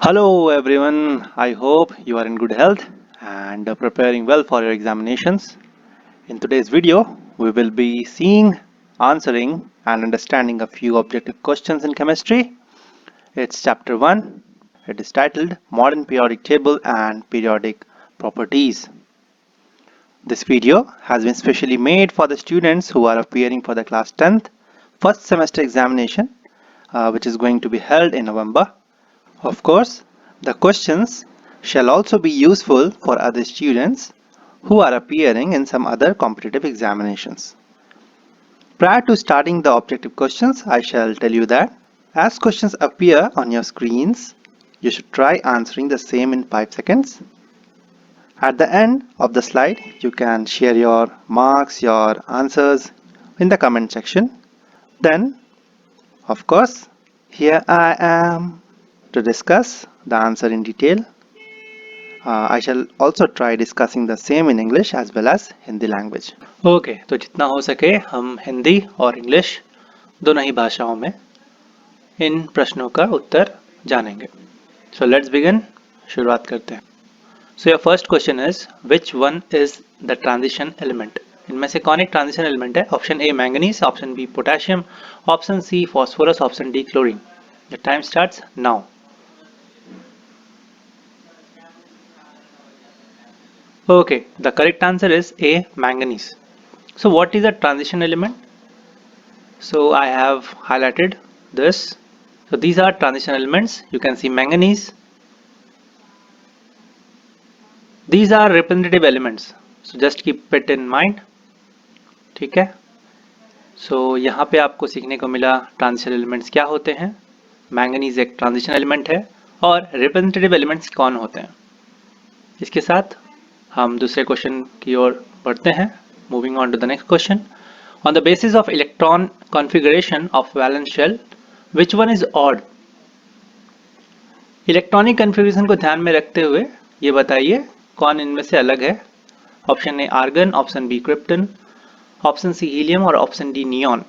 Hello everyone, I hope you are in good health and preparing well for your examinations. In today's video, we will be seeing, answering and understanding a few objective questions in chemistry. It's chapter 1. It is titled Modern Periodic Table and Periodic Properties. This video has been specially made for the students who are appearing for the class 10th first semester examination which is going to be held in November. Of course, the questions shall also be useful for other students who are appearing in some other competitive examinations. Prior to starting the objective questions, I shall tell you that as questions appear on your screens, you should try answering the same in 5 seconds. At the end of the slide, you can share your marks, your answers in the comment section. Then, of course, here I am to discuss the answer in detail. I shall also try discussing the same in English as well as Hindi language. Okay, तो जितना हो सके हम हिंदी और English दोनों ही भाषाओं में इन प्रश्नों का उत्तर जानेंगे. So let's begin. शुरुआत करते हैं. So your first question is which one is the transition element? इनमें से कौन एक ट्रांजिशन एलिमेंट है? Option A manganese, option B potassium, option C phosphorus, option D chlorine. The time starts now. Okay, the correct answer is A, manganese. So what is a transition element? So I have highlighted this. So these are transition elements. You can see manganese. These are representative elements. So just keep it in mind. ठीक है. So यहाँ पे आपको सीखने को मिला transition elements क्या होते हैं. मैंगनीज एक ट्रांजिशन एलिमेंट है और रिप्रेजेंटेटिव एलिमेंट्स कौन होते हैं. इसके साथ हम दूसरे क्वेश्चन की ओर बढ़ते हैं. Moving on to the next question. On the basis of electron configuration of valence shell, which one is odd? Electronic configuration को ध्यान में रखते हुए ये बताइए कौन इनमें से अलग है. Option A argon, option B krypton, option C helium और option D neon.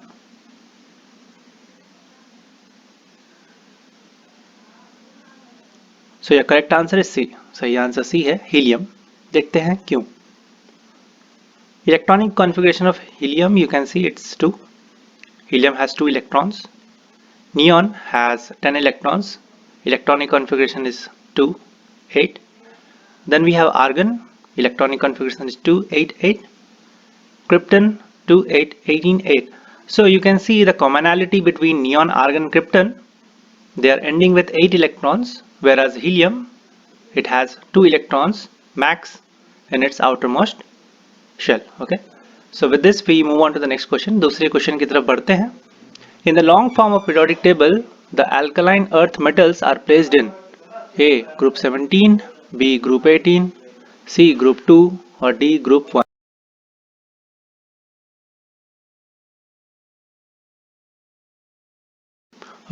So your correct answer is C. सही आंसर सी है, हीलियम. देखते हैं क्यों. Electronic configuration of helium, you can see it's 2. Helium has 2 electrons. Neon has 10 electrons. Electronic configuration is 2, 8. Then we have argon. Electronic configuration is 2, 8, 8. Krypton 2, 8, 18, 8. So you can see the commonality between neon, argon, krypton. They are ending with 8 electrons, whereas helium, it has 2 electrons max in its outermost shell. Okay, so with this we move on to the next question. दूसरे question की तरफ बढ़ते हैं. In the long form of periodic table, the alkaline earth metals are placed in A group 17, B group 18, C group 2 or D group 1.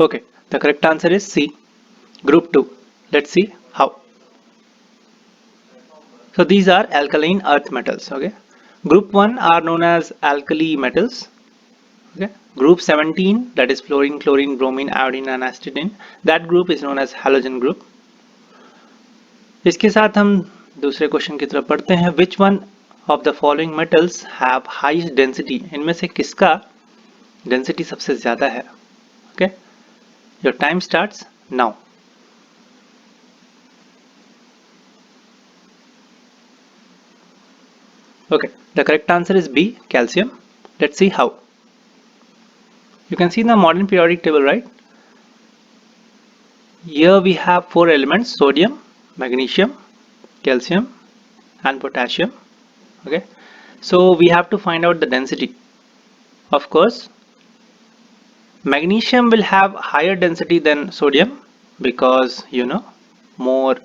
Okay, the correct answer is C, group 2. Let's see how. So these are alkaline earth metals. Okay, group 1 are known as alkali metals. Okay, group 17, that is fluorine, chlorine, bromine, iodine and astatine, that group is known as halogen group. इसके साथ हम दूसरे question की तरफ बढ़ते हैं. Which one of the following metals have highest density? इनमें से किसका डेंसिटी सबसे ज्यादा है. Okay, your time starts now. Okay, the correct answer is B, calcium. Let's see how. You can see in the modern periodic table, right? Here we have 4 elements: sodium, magnesium, calcium and potassium. Okay, so we have to find out the density. Of course, magnesium will have higher density than sodium because more,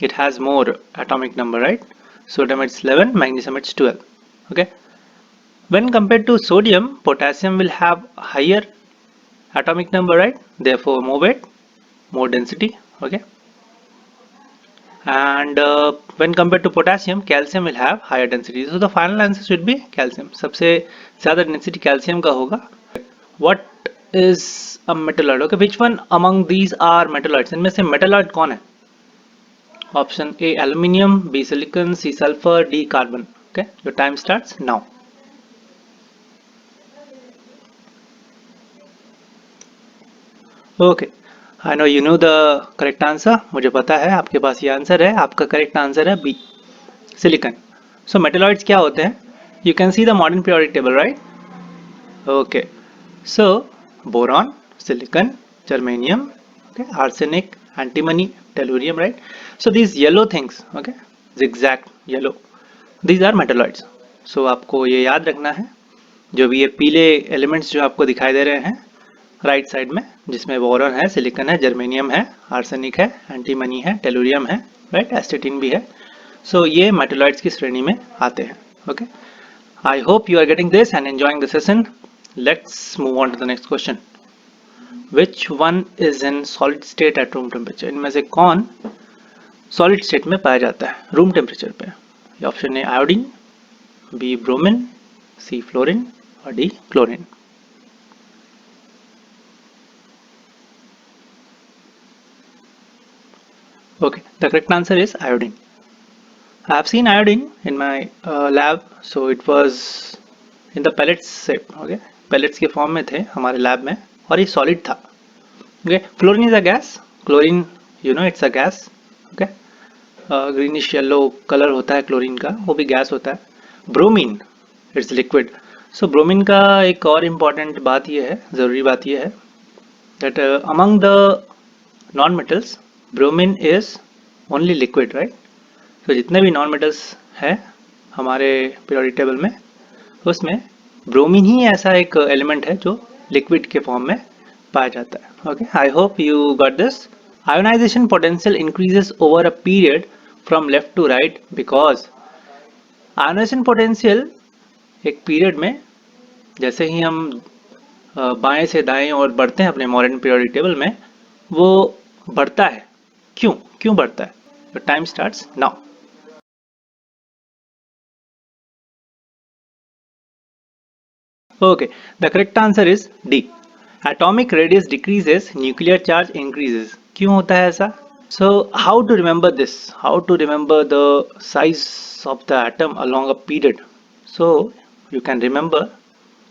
it has more atomic number, right? Sodium it's 11, magnesium it's 12. Okay, when compared to sodium, potassium will have higher atomic number, right? Therefore more weight, more density. Okay, and when compared to potassium, calcium will have higher density. So the final answer should be calcium. सबसे ज़्यादा density calcium का होगा. What is a metalloid. Okay, which one among these are metalloids? इनमें से metalloid कौन है? Option A aluminium, B silicon, C sulfur, D carbon. Okay, your time starts now. Okay, I know you know the correct answer. मुझे पता है आपके पास ये answer है. आपका करेक्ट आंसर है B silicon. So metalloids क्या होते हैं? You can see the modern periodic table, right? Okay, so boron, silicon, germanium, okay, arsenic, antimony, tellurium, right? So these yellow things, okay, zigzag yellow, these are metalloids. So आपको ये याद रखना है, जो भी ये पीले एलिमेंट्स जो आपको दिखाई दे रहे हैं राइट साइड में, जिसमें बोरॉन है, सिलिकॉन है, जर्मेनियम है, आर्सेनिक है, एंटीमनी है, टेलुरियम है, राइट, एस्टेटिन भी है. सो ये मेटलॉइड्स की श्रेणी में आते हैं. Okay, I hope you are getting this and enjoying the session. Let's move on to the next question. Which one is in solid state at room temperature? इनमें से कौन सॉलिड स्टेट में पाया जाता है रूम टेम्परेचर पे? Option A iodine, B bromine, C fluorine और D chlorine. Okay, the correct answer is iodine. I have seen iodine in my lab, so it was in the pellets shape. Okay, pellets के form में थे हमारे lab में और ये solid था. Okay, fluorine is a gas. Chlorine, you know, it's a gas. Okay, greenish yellow colour होता है क्लोरीन का, वो भी गैस होता है. Bromine, it's liquid. So bromine का एक और इम्पॉर्टेंट बात ये है, ज़रूरी बात ये है that among the non metals bromine is only liquid, right? तो जितने भी नॉन मेटल्स हैं हमारे पीरियोडिक टेबल में, उसमें ब्रोमीन ही ऐसा एक एलिमेंट है जो लिक्विड के फॉर्म में पाया जाता है. Okay, I hope you got this. Ionisation potential increases over a period from left to right because ionisation potential एक पीरियड में जैसे ही हम बाएं से दाएं और बढ़ते हैं अपने मॉडर्न पीरियोडिक टेबल में, वो बढ़ता है. क्यों क्यों बढ़ता है? Your time starts now. Okay, the correct answer is D. Atomic radius decreases, nuclear charge increases. क्यों होता है ऐसा? So how to remember this? How to remember the size of the atom along a period? So you can remember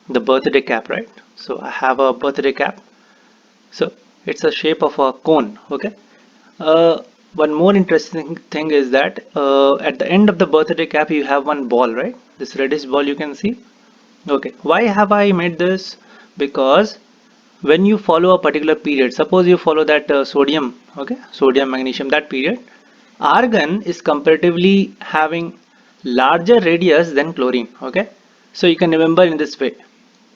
the birthday cap, right? So I have a birthday cap. So it's a shape of a cone. Okay. One more interesting thing is that at the end of the birthday cap you have one ball, right? This reddish ball you can see. Okay, why have I made this? Because when you follow a particular period, suppose you follow that sodium, okay, sodium magnesium, that period, argon is comparatively having larger radius than chlorine. Okay, so you can remember in this way.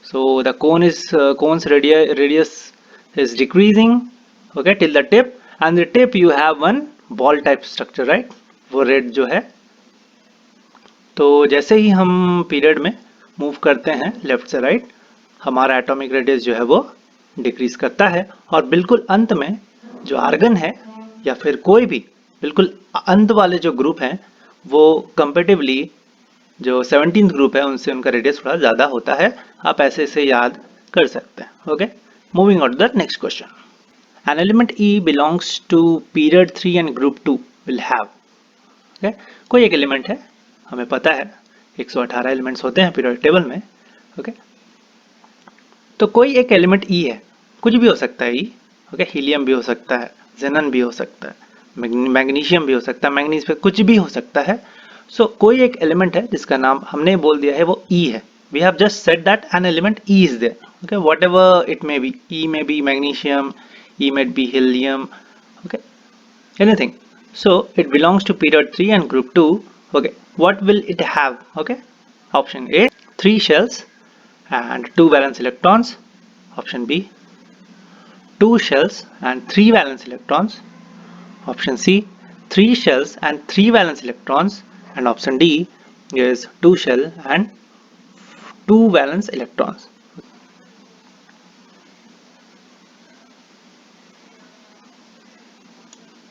So the cone's radius is decreasing, okay, till the tip, and the tip you have one ball type structure, right? वो red जो है, तो जैसे ही हम period में move करते हैं left से राइट, हमारा एटॉमिक रेडियस जो है वो डिक्रीज करता है, और बिल्कुल अंत में जो आर्गन है या फिर कोई भी बिल्कुल अंत वाले जो ग्रुप हैं, वो कंपेटिवली जो 17th ग्रुप है उनसे उनका रेडियस थोड़ा ज़्यादा होता है. आप ऐसे से याद कर सकते हैं. Okay, moving on to the next question. An element E belongs to period 3 and group 2 will have. Okay, कोई एक एलिमेंट है, हमें पता है 118 एलिमेंट्स होते हैं पीरियोडिक टेबल में. ओके, तो कोई एक एलिमेंट ई है, कुछ भी हो सकता है ई. ओके, हीलियम भी हो सकता है, जेनन भी हो सकता है, मैग्नीशियम भी हो सकता है, मैंगनीज पे कुछ भी हो सकता है. सो कोई एक एलिमेंट है जिसका नाम हमने बोल दिया है वो ई है. We have just said that an element E is there. Okay, whatever it may be, E may be magnesium, E may be helium, okay, anything. So it belongs to period 3 and group 2. Okay, what will it have? Okay, option A 3 shells and 2 valence electrons. Option B 2 shells and 3 valence electrons. Option C 3 shells and 3 valence electrons. And option D is 2 shell and 2 valence electrons.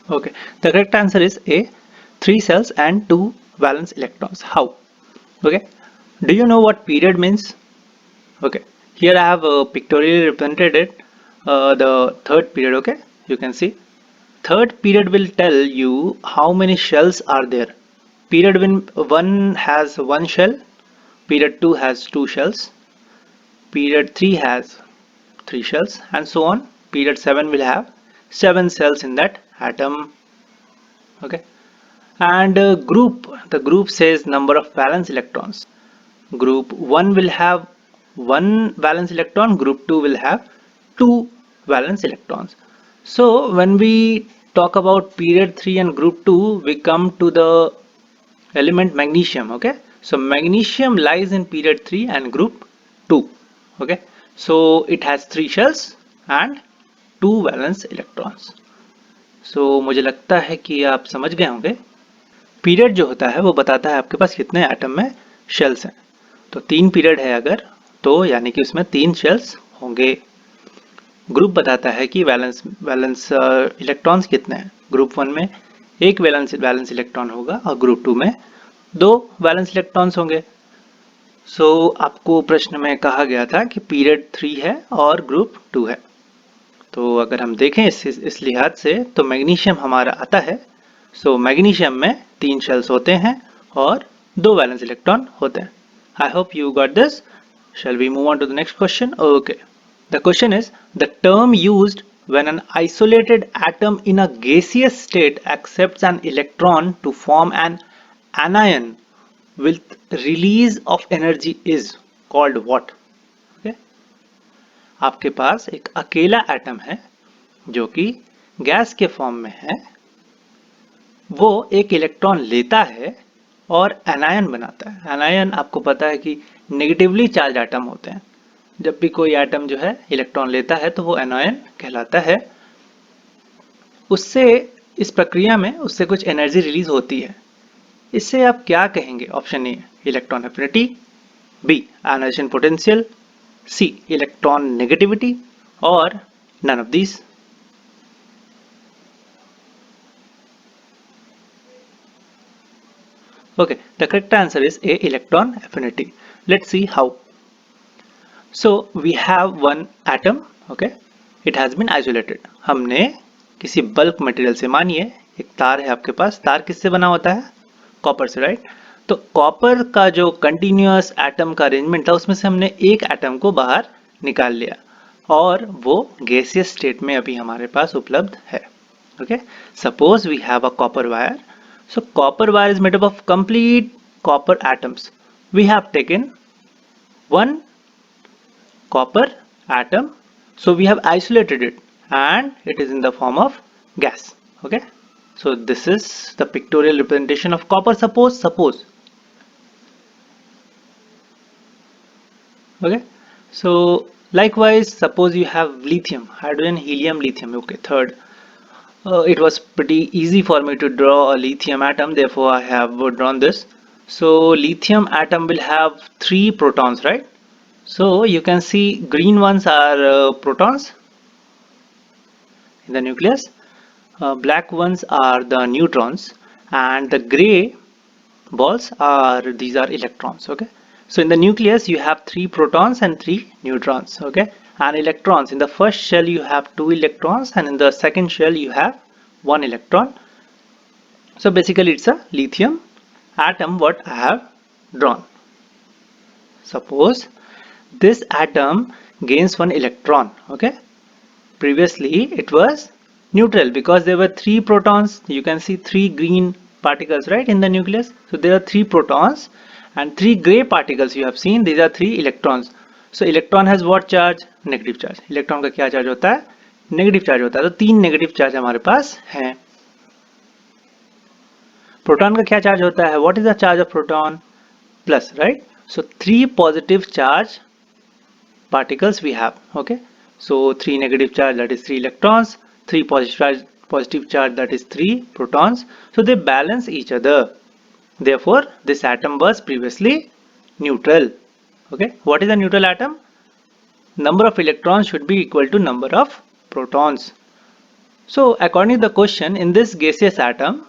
Okay, the correct answer is A 3 cells and 2 valence electrons. How? Okay, do you know what period means? Okay, Here I have pictorially represented it, the third period. Okay, you can see third period will tell you how many shells are there. Period 1 has one shell, period 2 has two shells, period 3 has three shells, and so on. Period 7 will have seven cells in that atom. Okay, and the group says number of valence electrons. Group 1 will have one valence electron, group 2 will have two valence electrons. So when we talk about period 3 and group 2, we come to the element magnesium. Okay, so magnesium lies in period 3 and group 2. Okay, so it has three shells and two valence electrons. So मुझे लगता है कि आप समझ गए होंगे। Period जो होता है वो बताता है आपके पास कितने एटम में शेल्स हैं। तो 3 पीरियड है अगर, तो यानी कि उसमें 3 शेल्स होंगे। ग्रुप बताता है कि वैलेंस इलेक्ट्रॉन्स कितने हैं। ग्रुप 1 में एक वैलेंस इलेक्ट्रॉन होगा और ग्रुप 2 में दो वैलेंस इलेक्ट्रॉन्स होंगे। सो आपको प्रश्न में कहा गया था कि पीरियड 3 है और ग्रुप 2 है। तो अगर हम देखें इस लिहाज से तो मैग्नीशियम हमारा आता है। सो मैग्नीशियम में 3 शेल्स होते हैं और दो वैलेंस इलेक्ट्रॉन होते हैं। आई hope you got this. Shall we move on to the next question? Okay. The question is, the term used when an isolated atom in a gaseous state accepts an electron to form an anion with release of energy is called what? Okay. आपके पास एक अकेला atom है जो कि gas के form में है, वो एक इलेक्ट्रॉन लेता है और एनायन बनाता है। एनायन आपको पता है कि नेगेटिवली चार्ज एटम होते हैं। जब भी कोई एटम जो है इलेक्ट्रॉन लेता है तो वो एनायन कहलाता है। उससे इस प्रक्रिया में उससे कुछ एनर्जी रिलीज होती है। इससे आप क्या कहेंगे? Option A electron affinity, B ionization potential, C electron negativity और none of these. Okay, the correct answer is A, electron affinity. Let's see how. So we have one atom, okay, it has been isolated. हमने किसी bulk material से, मानिए एक तार है आपके पास, तार किससे बना होता है? कॉपर से, राइट? तो कॉपर का जो कंटिन्यूअस एटम का अरेंजमेंट था उसमें से हमने एक एटम को बाहर निकाल लिया और वो गैसियस स्टेट में अभी हमारे पास उपलब्ध है। Okay, suppose we have a copper wire. So copper wire is made up of complete copper atoms. We have taken one copper atom, so we have isolated it and it is in the form of gas. Okay, so this is the pictorial representation of copper. Suppose okay, so likewise suppose you have lithium, hydrogen, helium, lithium. Okay, third. It was pretty easy for me to draw a lithium atom, therefore I have drawn this. So lithium atom will have 3 protons, right? So you can see green ones are protons in the nucleus, black ones are the neutrons, and the gray balls are, these are electrons. Okay, so in the nucleus you have 3 protons and 3 neutrons. Okay, and electrons, in the first shell you have 2 electrons and in the second shell you have 1 electron. So basically it's a lithium atom what I have drawn. Suppose this atom gains 1 electron. Okay, previously it was neutral because there were 3 protons. You can see 3 green particles, right, in the nucleus. So there are 3 protons and 3 gray particles you have seen. These are 3 electrons. So electron has what charge? Negative charge. Electron का क्या charge होता है? Negative charge होता है। तो 3 negative charge हमारे पास हैं। Proton का क्या चार्ज होता है? What is the charge of proton? Plus, right? So 3 positive charge particles we have. Okay, so 3 negative charge, that is 3 electrons, 3 positive charge, that is 3 protons. So they balance each other. Therefore this atom was previously neutral. Okay, what is a neutral atom? Number of electrons should be equal to number of protons. So according to the question, in this gaseous atom,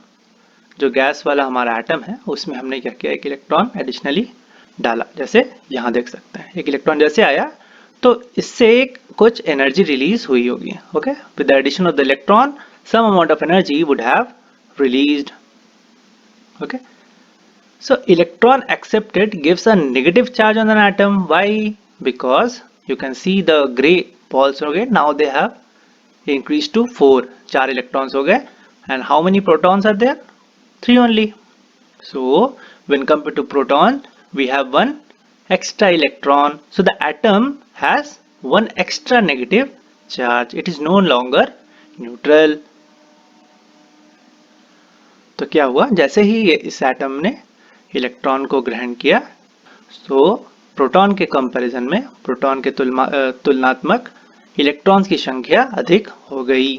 जो gas वाला हमारा atom है उसमें हमने क्या किया? एक electron additionally डाला। जैसे यहाँ देख सकते हैं एक इलेक्ट्रॉन जैसे आया तो इससे कुछ एनर्जी रिलीज हुई होगी. Okay, with the addition of the electron some amount of energy would have released. Okay, so electron accepted gives a negative charge on an atom. Why? Because you can see the gray balls. Okay, now they have increased to 4. 4 electrons हो गए. And how many protons are there? 3 only. So when compared to proton, we have one extra electron. So the atom has one extra negative charge. It is no longer neutral. तो क्या हुआ, जैसे ही इस atom ने electron को ग्रहण किया, तो प्रोटॉन के कंपैरिजन में प्रोटॉन के तुलनात्मक इलेक्ट्रॉन्स की संख्या अधिक हो गई.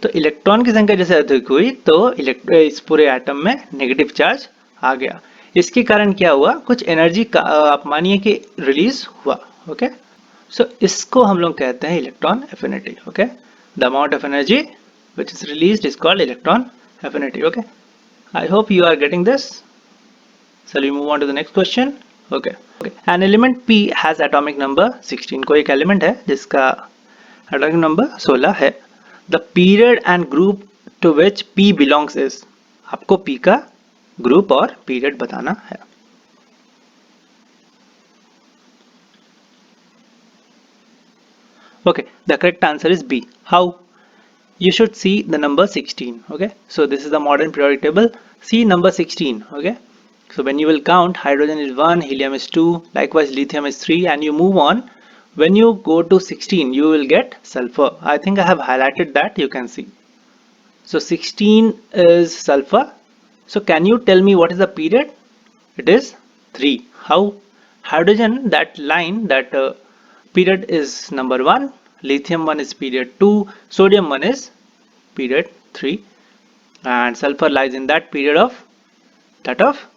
तो इलेक्ट्रॉन की संख्या जैसे अधिक हुई तो इस पूरे एटम में नेगेटिव चार्ज आ गया. इसके कारण क्या हुआ, कुछ एनर्जी का आप मानिए कि रिलीज हुआ. ओके, सो इसको हम लोग कहते हैं electron affinity. Okay, the amount of energy which is released is called electron affinity. Okay, I hope you are getting this. Shall we move on to the next question? Okay. An element P has atomic number 16. कोई एक element है जिसका atomic number 16 है. The period and group to which P belongs is. आपको P का group और period बताना है. Okay, the correct answer is B. How? You should see the number 16. Okay, so this is the modern periodic table. See number 16. Okay, so when you will count, hydrogen is 1, helium is 2, likewise lithium is 3, and you move on. When you go to 16, you will get sulfur. I think I have highlighted that, you can see. So 16 is sulfur. So can you tell me what is the period? It is 3. How? Hydrogen, that line, that period is number 1, lithium 1 is period 2, sodium 1 is period 3, and sulfur lies in that period of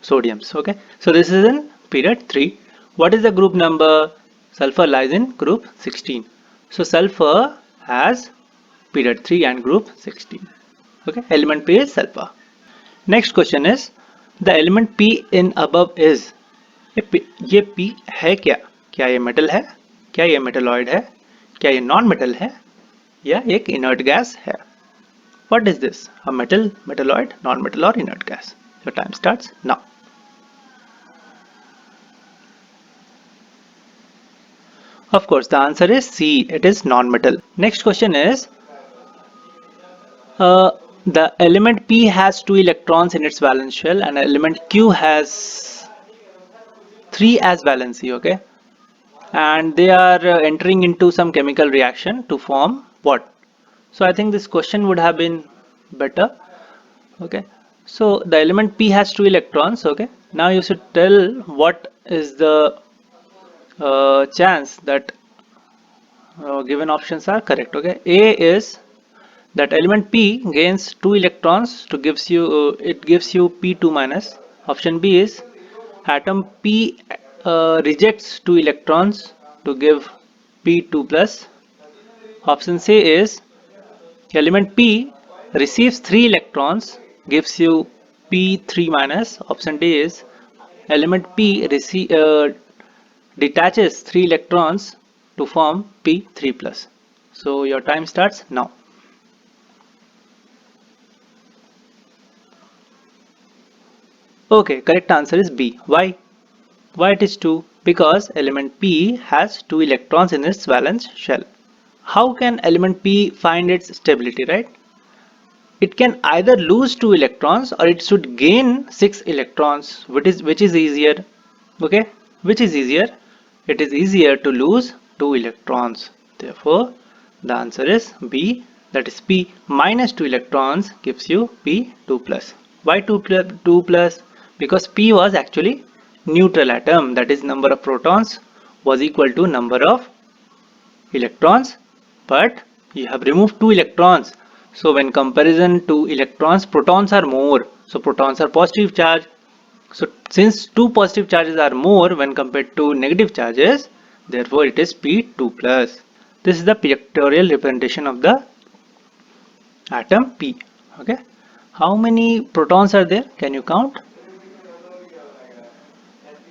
sodiums. Okay, so this is in period 3. What is the group number? Sulfur lies in group 16. So sulfur has period 3 and group 16. Okay, element P is sulfur. Next question is, the element P in above is. ये P है क्या? क्या ये metal है? क्या ये metalloid है? क्या ये नॉन मेटल है या एक इनर्ट गैस है? What is this? A metal, metalloid, non-metal or inert gas? Your time starts now. Of course, the answer is C. It is non-metal. Next question is, the element P has 2 electrons in its valence shell and element Q has 3 as valency. Okay, and they are entering into some chemical reaction to form what? So I think this question would have been better. Okay, so the element P has 2 electrons. Okay, now you should tell what is the chance that given options are correct. Okay, A is that element P gains 2 electrons to gives you it gives you P2 minus. Option B is atom P rejects 2 electrons to give P2 plus. Option C is element P receives 3 electrons, gives you P3 minus. Option D is element P detaches 3 electrons to form P3 plus. So your time starts now. Okay, correct answer is B. Why? Why it is 2? Because element P has 2 electrons in its valence shell. How can element P find its stability, right? It can either lose 2 electrons or it should gain 6 electrons. Which is easier? Okay, which is easier? It is easier to lose 2 electrons. Therefore, the answer is B, that is P minus 2 electrons gives you P2 plus. Why 2 plus? Because P was actually neutral atom, that is number of protons was equal to number of electrons, but you have removed 2 electrons. So when comparison to electrons, protons are more, so protons are positive charge. So since 2 positive charges are more when compared to negative charges, therefore it is P2 plus. This is the pictorial representation of the atom P. Okay, how many protons are there? Can you count?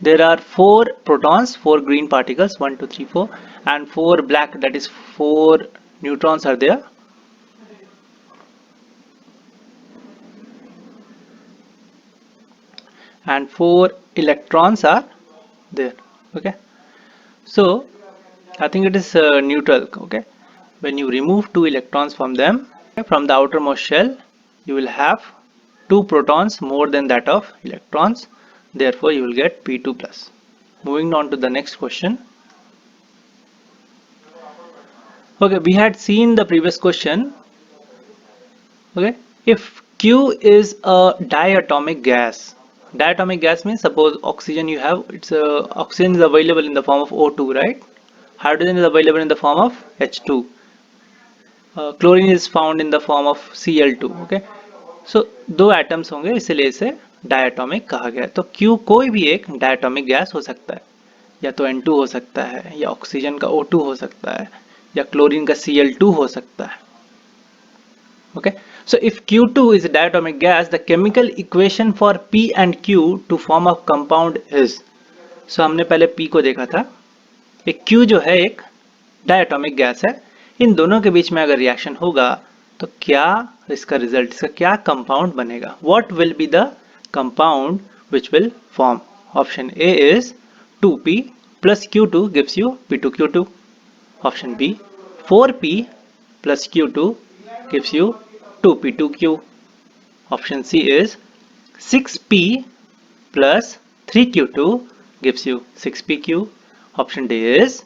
there are 4 protons, 4 green particles, 1 2 3 4, and 4 black, that is 4 neutrons are there. And 4 electrons are there. Okay, so I think it is neutral. Okay, when you remove 2 electrons from them, from the outermost shell, you will have 2 protons more than that of electrons, therefore you will get P2 plus. Moving on to the next question. Okay, we had seen the previous question. Okay, if Q is a diatomic gas, diatomic gas means suppose oxygen you have, oxygen is available in the form of O2, right? Hydrogen is available in the form of H2. Chlorine is found in the form of Cl2. Okay, so 2 atoms होंगे, इसलिए इसे diatomic कहा गया है. तो Q कोई भी एक डायटोमिक गैस हो सकता है, या तो N2 हो सकता है, या ऑक्सीजन का O2 हो सकता है, या क्लोरीन का Cl2 हो सकता है. Okay, so if Q2 is a diatomic gas, the chemical equation for P and Q to form a compound is, so हमने पहले P को देखा था, एक Q जो है एक डायटोमिक गैस है, इन दोनों के बीच में अगर रिएक्शन होगा तो क्या इसका रिजल्ट, इसका क्या कंपाउंड बनेगा, what will be the compound which will form. Option A is 2p plus Q2 gives you P2Q2. Option B, 4p plus Q2 gives you 2p2Q. Option C is 6p plus 3Q2 gives you 6pQ. Option D is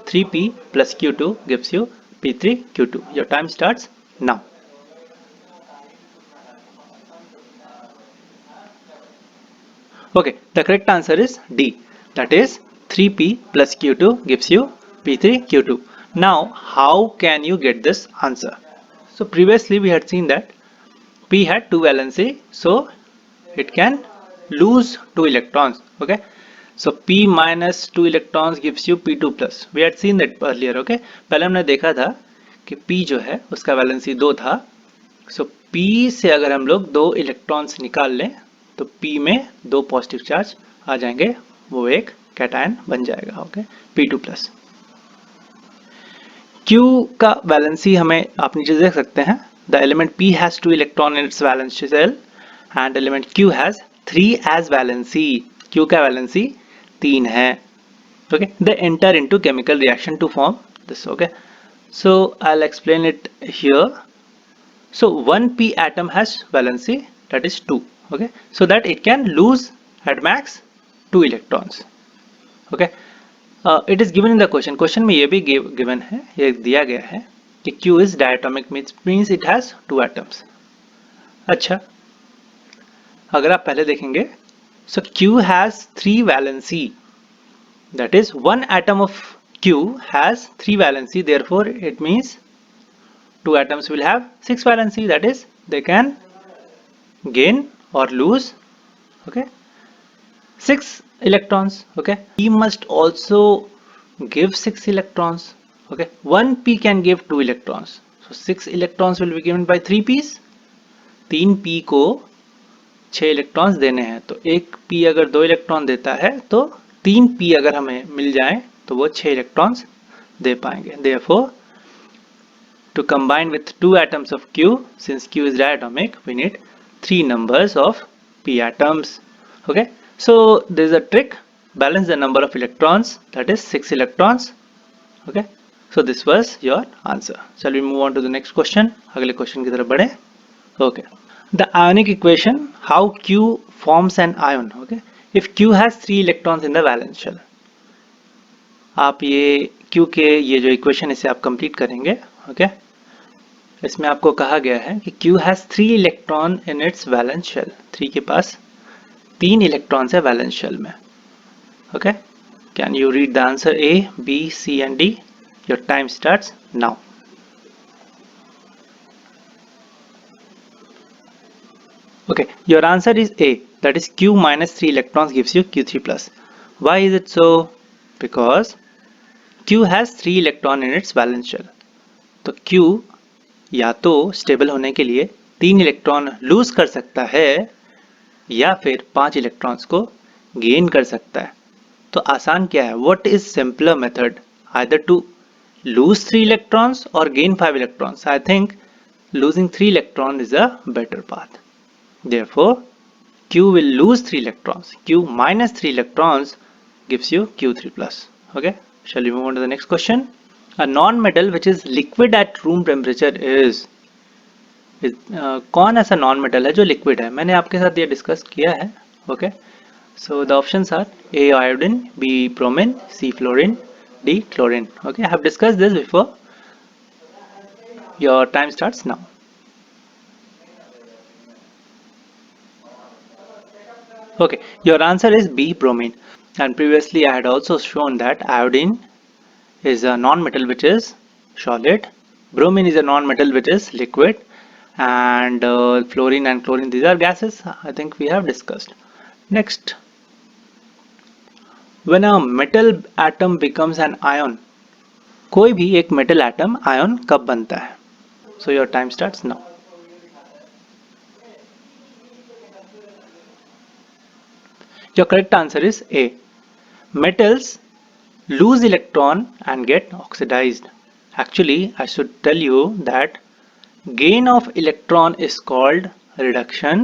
3p plus Q2 gives you P3Q2. Your time starts now. Okay, the correct answer is D. That is 3p plus Q2 gives you P3Q2. Now, how can you get this answer? So previously we had seen that P had 2 valency, so it can lose 2 electrons. Okay, so P minus 2 electrons gives you P2 plus. We had seen that earlier. Okay, पहले हमने देखा था कि P जो है उसका valency 2 था. So P से अगर हम लोग 2 इलेक्ट्रॉन्स निकाल लें तो P में 2 पॉजिटिव चार्ज आ जाएंगे, वो एक कैटायन बन जाएगा. Okay, P2 plus. Q का वैलेंसी हमें आप नीचे देख सकते हैं. The element P has 2 electron in its valence shell and element Q has 3 as valency. Q का वैलेंसी 3 है. Okay, they enter into chemical reaction to form this. Okay, so I'll explain it here. So one P atom has valency, that is 2. Okay, so that it can lose at max 2 electrons. Okay, it is given in the question. Question में ये भी given है, ये दिया गया है कि Q is diatomic, means it has 2 atoms. अच्छा, अगर आप पहले देखेंगे, so Q has 3 valency, that is one atom of Q has 3 valency, therefore it means 2 atoms will have 6 valency, that is they can gain or lose, okay, 6 electrons. Okay, P must also give 6 electrons. Okay, one P can give 2 electrons, so 6 electrons will be given by 3 P's. 3 P को 6 electrons देने हैं, तो एक P अगर 2 electron देता है तो 3 P अगर हमें मिल जाए तो वो 6 इलेक्ट्रॉन्स दे पाएंगे. Therefore, to combine with 2 atoms of Q, since Q is diatomic, we need 3 numbers of P atoms. Okay, so there is a trick, balance the number of electrons, that is 6 electrons. Okay, so this was your answer. Shall we move on to the next question? अगले question की तरफ बढ़े. Okay, the ionic equation, how Q forms an ion. Okay, if Q has 3 electrons in the valence shell, आप ये Q के ये जो equation इसे आप कंप्लीट करेंगे. ओके, इसमें आपको कहा गया है कि Q has 3 electron in its valence shell. 3 के पास 3 इलेक्ट्रॉन्स है वैलेंस शेल में. Okay, can you read the answer A, B, C and D? Your time starts now. Okay, your answer is A, that is Q minus 3 electrons gives you Q3 plus. Why is it so? Because Q has 3 electron in its valence shell. तो Q या तो stable होने के लिए 3 electron lose कर सकता है या फिर 5 इलेक्ट्रॉन्स को गेन कर सकता है. तो आसान क्या है? What is simpler method? Either to lose 3 electrons or gain 5 electrons. I think losing 3 electrons is a better path. Therefore, Q will lose 3 electrons. Q minus 3 electrons gives you Q3 plus. Okay, shall we move on to the next question? A non-metal which is liquid at room temperature is कौन ऐसा non metal है जो liquid है? मैंने आपके साथ ये discuss किया है. Okay, so the options are A iodine, B bromine, C fluorine, D chlorine. Okay, I have discussed this before. Your time starts now. Okay, your answer is B bromine, and previously I had also shown that iodine is a non-metal which is solid, bromine is a non-metal which is liquid, and fluorine and chlorine, these are gases. I think we have discussed. Next, when a metal atom becomes an ion, कोई भी एक metal atom ion कब बनता है? So your time starts now. Your correct answer is A. Metals lose electron and get oxidized. Actually, I should tell you that gain of electron is called reduction.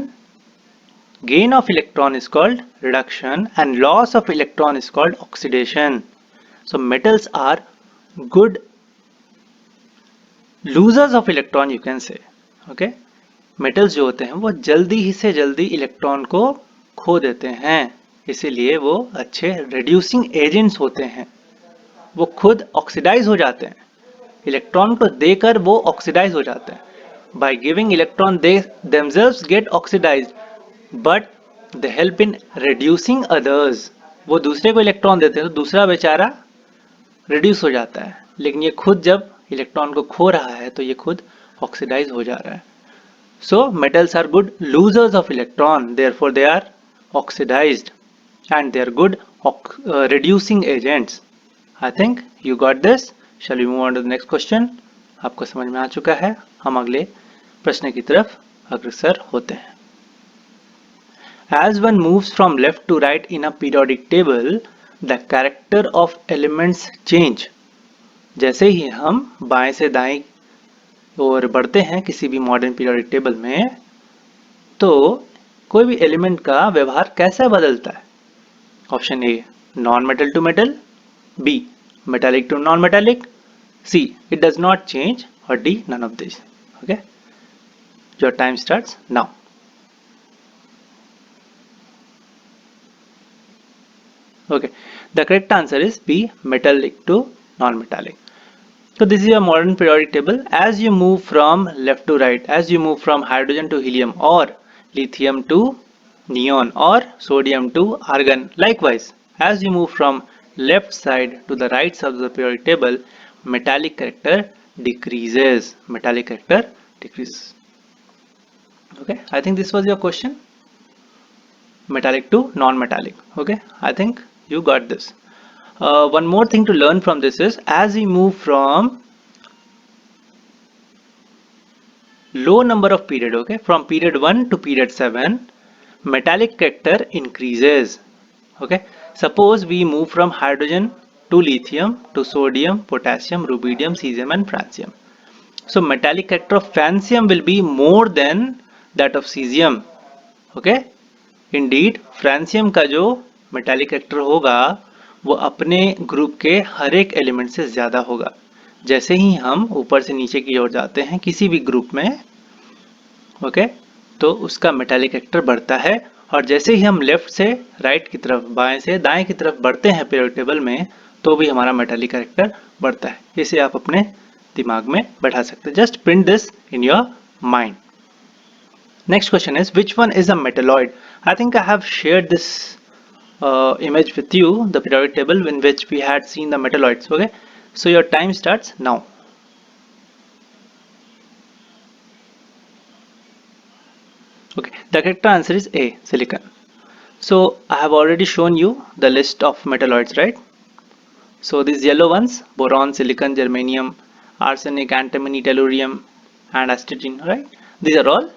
Gain of electron is called reduction and loss of electron is called oxidation. So metals are good losers of electron, you can say. Okay, metals जो होते हैं वो जल्दी ही से जल्दी electron को खो देते हैं, इसीलिए वो अच्छे रिड्यूसिंग एजेंट्स होते हैं. वो खुद ऑक्सीडाइज हो जाते हैं, इलेक्ट्रॉन को देकर वो ऑक्सीडाइज हो जाते हैं. By giving electron they themselves get oxidised, but they help in reducing others. वो दूसरे को इलेक्ट्रॉन देते हैं तो दूसरा बेचारा रिड्यूस हो जाता है, लेकिन ये खुद जब इलेक्ट्रॉन को खो रहा है तो ये खुद ऑक्सीडाइज हो जा रहा है. So metals are good losers of electron, therefore they are oxidized, and they are good reducing agents. I think you got this. Shall we move on to the next question? आपको समझ में आ चुका है. हम अगले प्रश्न की तरफ अग्रसर होते हैं. As one moves from left to right in a periodic table, the character of elements change. जैसे ही हम बाएं से दाएं और बढ़ते हैं किसी भी मॉडर्न पीरियोडिक टेबल में, तो कोई भी एलिमेंट का व्यवहार कैसे बदलता है? Option A non metal to metal, B metallic to non metallic, C it does not change, और D none of this. Okay, your time starts now. Okay, the correct answer is B metallic to non metallic. So this is a modern periodic table. As you move from left to right, as you move from hydrogen to helium, or lithium to neon, or sodium to argon, likewise as you move from left side to the right side of the periodic table, metallic character decreases. Metallic character decreases. Okay, I think this was your question. Metallic to non-metallic. Okay, I think you got this. One more thing to learn from this is, as we move from low number of period, okay, from period 1 to period 7, metallic character increases. Okay, suppose we move from hydrogen to lithium to sodium, potassium, rubidium, cesium and francium. So metallic character of francium will be more than that of cesium. Okay, indeed francium का जो metallic character होगा वो अपने group के हर एक element से ज़्यादा होगा. जैसे ही हम ऊपर से नीचे की ओर जाते हैं किसी भी ग्रुप में, ओके, तो उसका मेटालिक कैरेक्टर बढ़ता है, और जैसे ही हम लेफ्ट से राइट की तरफ, बाएं से दाएं की तरफ बढ़ते हैं पीरियोडिक टेबल में, तो भी हमारा मेटालिक कैरेक्टर बढ़ता है. इसे आप अपने दिमाग में बैठा सकते हैं. Just print this in your mind. Next question is which one is a metalloid? I think I have shared this image with you, the periodic table in which we had seen the metalloids. Okay, so your time starts now. Okay, the correct answer is A, silicon. So I have already shown you the list of metalloids, right? So these yellow ones: boron, silicon, germanium, arsenic, antimony, tellurium and astatine, right? These are all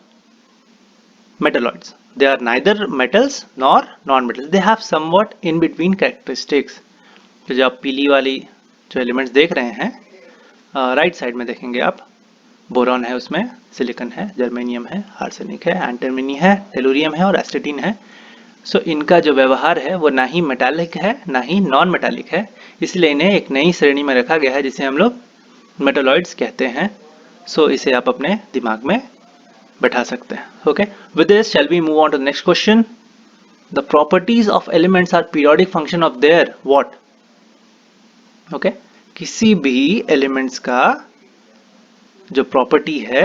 metalloids. They are neither metals nor non-metals. They have somewhat in between characteristics. तो जो आप पीली वाली जो elements देख रहे हैं, right side में देखेंगे आप, बोरॉन है, उसमें सिलिकॉन है, जर्मेनियम है, आर्सेनिक है, एंटीमनी है, टेलुरियम है और एस्टेटिन है. सो इनका जो व्यवहार है वो ना ही मेटालिक है ना ही नॉन मेटालिक है, इसलिए इन्हें एक नई श्रेणी में रखा गया है जिसे हम लोग मेटालॉइड्स कहते हैं. सो इसे आप अपने दिमाग में बैठा सकते हैं. Okay, with this shall we move on to the next question. The properties of elements are periodic function of their what. Okay, किसी भी एलिमेंट्स का जो प्रॉपर्टी है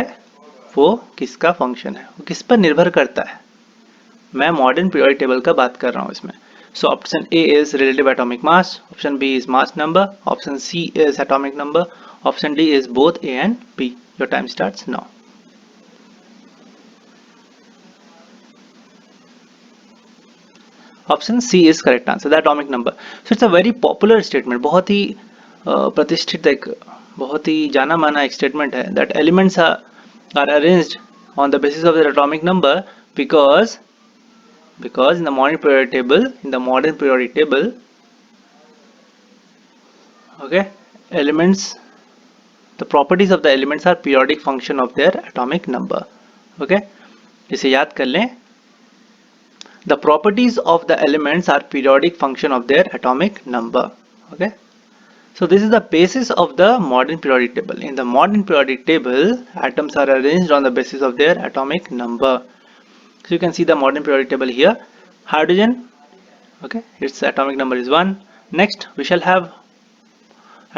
वो किसका फंक्शन है, वो किस पर निर्भर करता है. मैं मॉडर्न पीरियोडिक टेबल का बात कर रहा हूँ इसमें. So option A is relative atomic mass, option B is mass number, option C is atomic number, option D is both A and B. Your time starts now. Option C is correct answer, the atomic number. So it's a very popular statement, बहुत ही प्रतिष्ठित, एक बहुत ही जाना माना एक statement है, that elements are arranged on the basis of their atomic number because in the modern periodic table, okay, elements, the properties of the elements are periodic function of their atomic number. Okay, इसे याद कर लें. The properties of the elements are periodic function of their atomic number. Okay, so this is the basis of the modern periodic table. In the modern periodic table, atoms are arranged on the basis of their atomic number. So you can see the modern periodic table here. Hydrogen, okay, its atomic number is 1. Next we shall have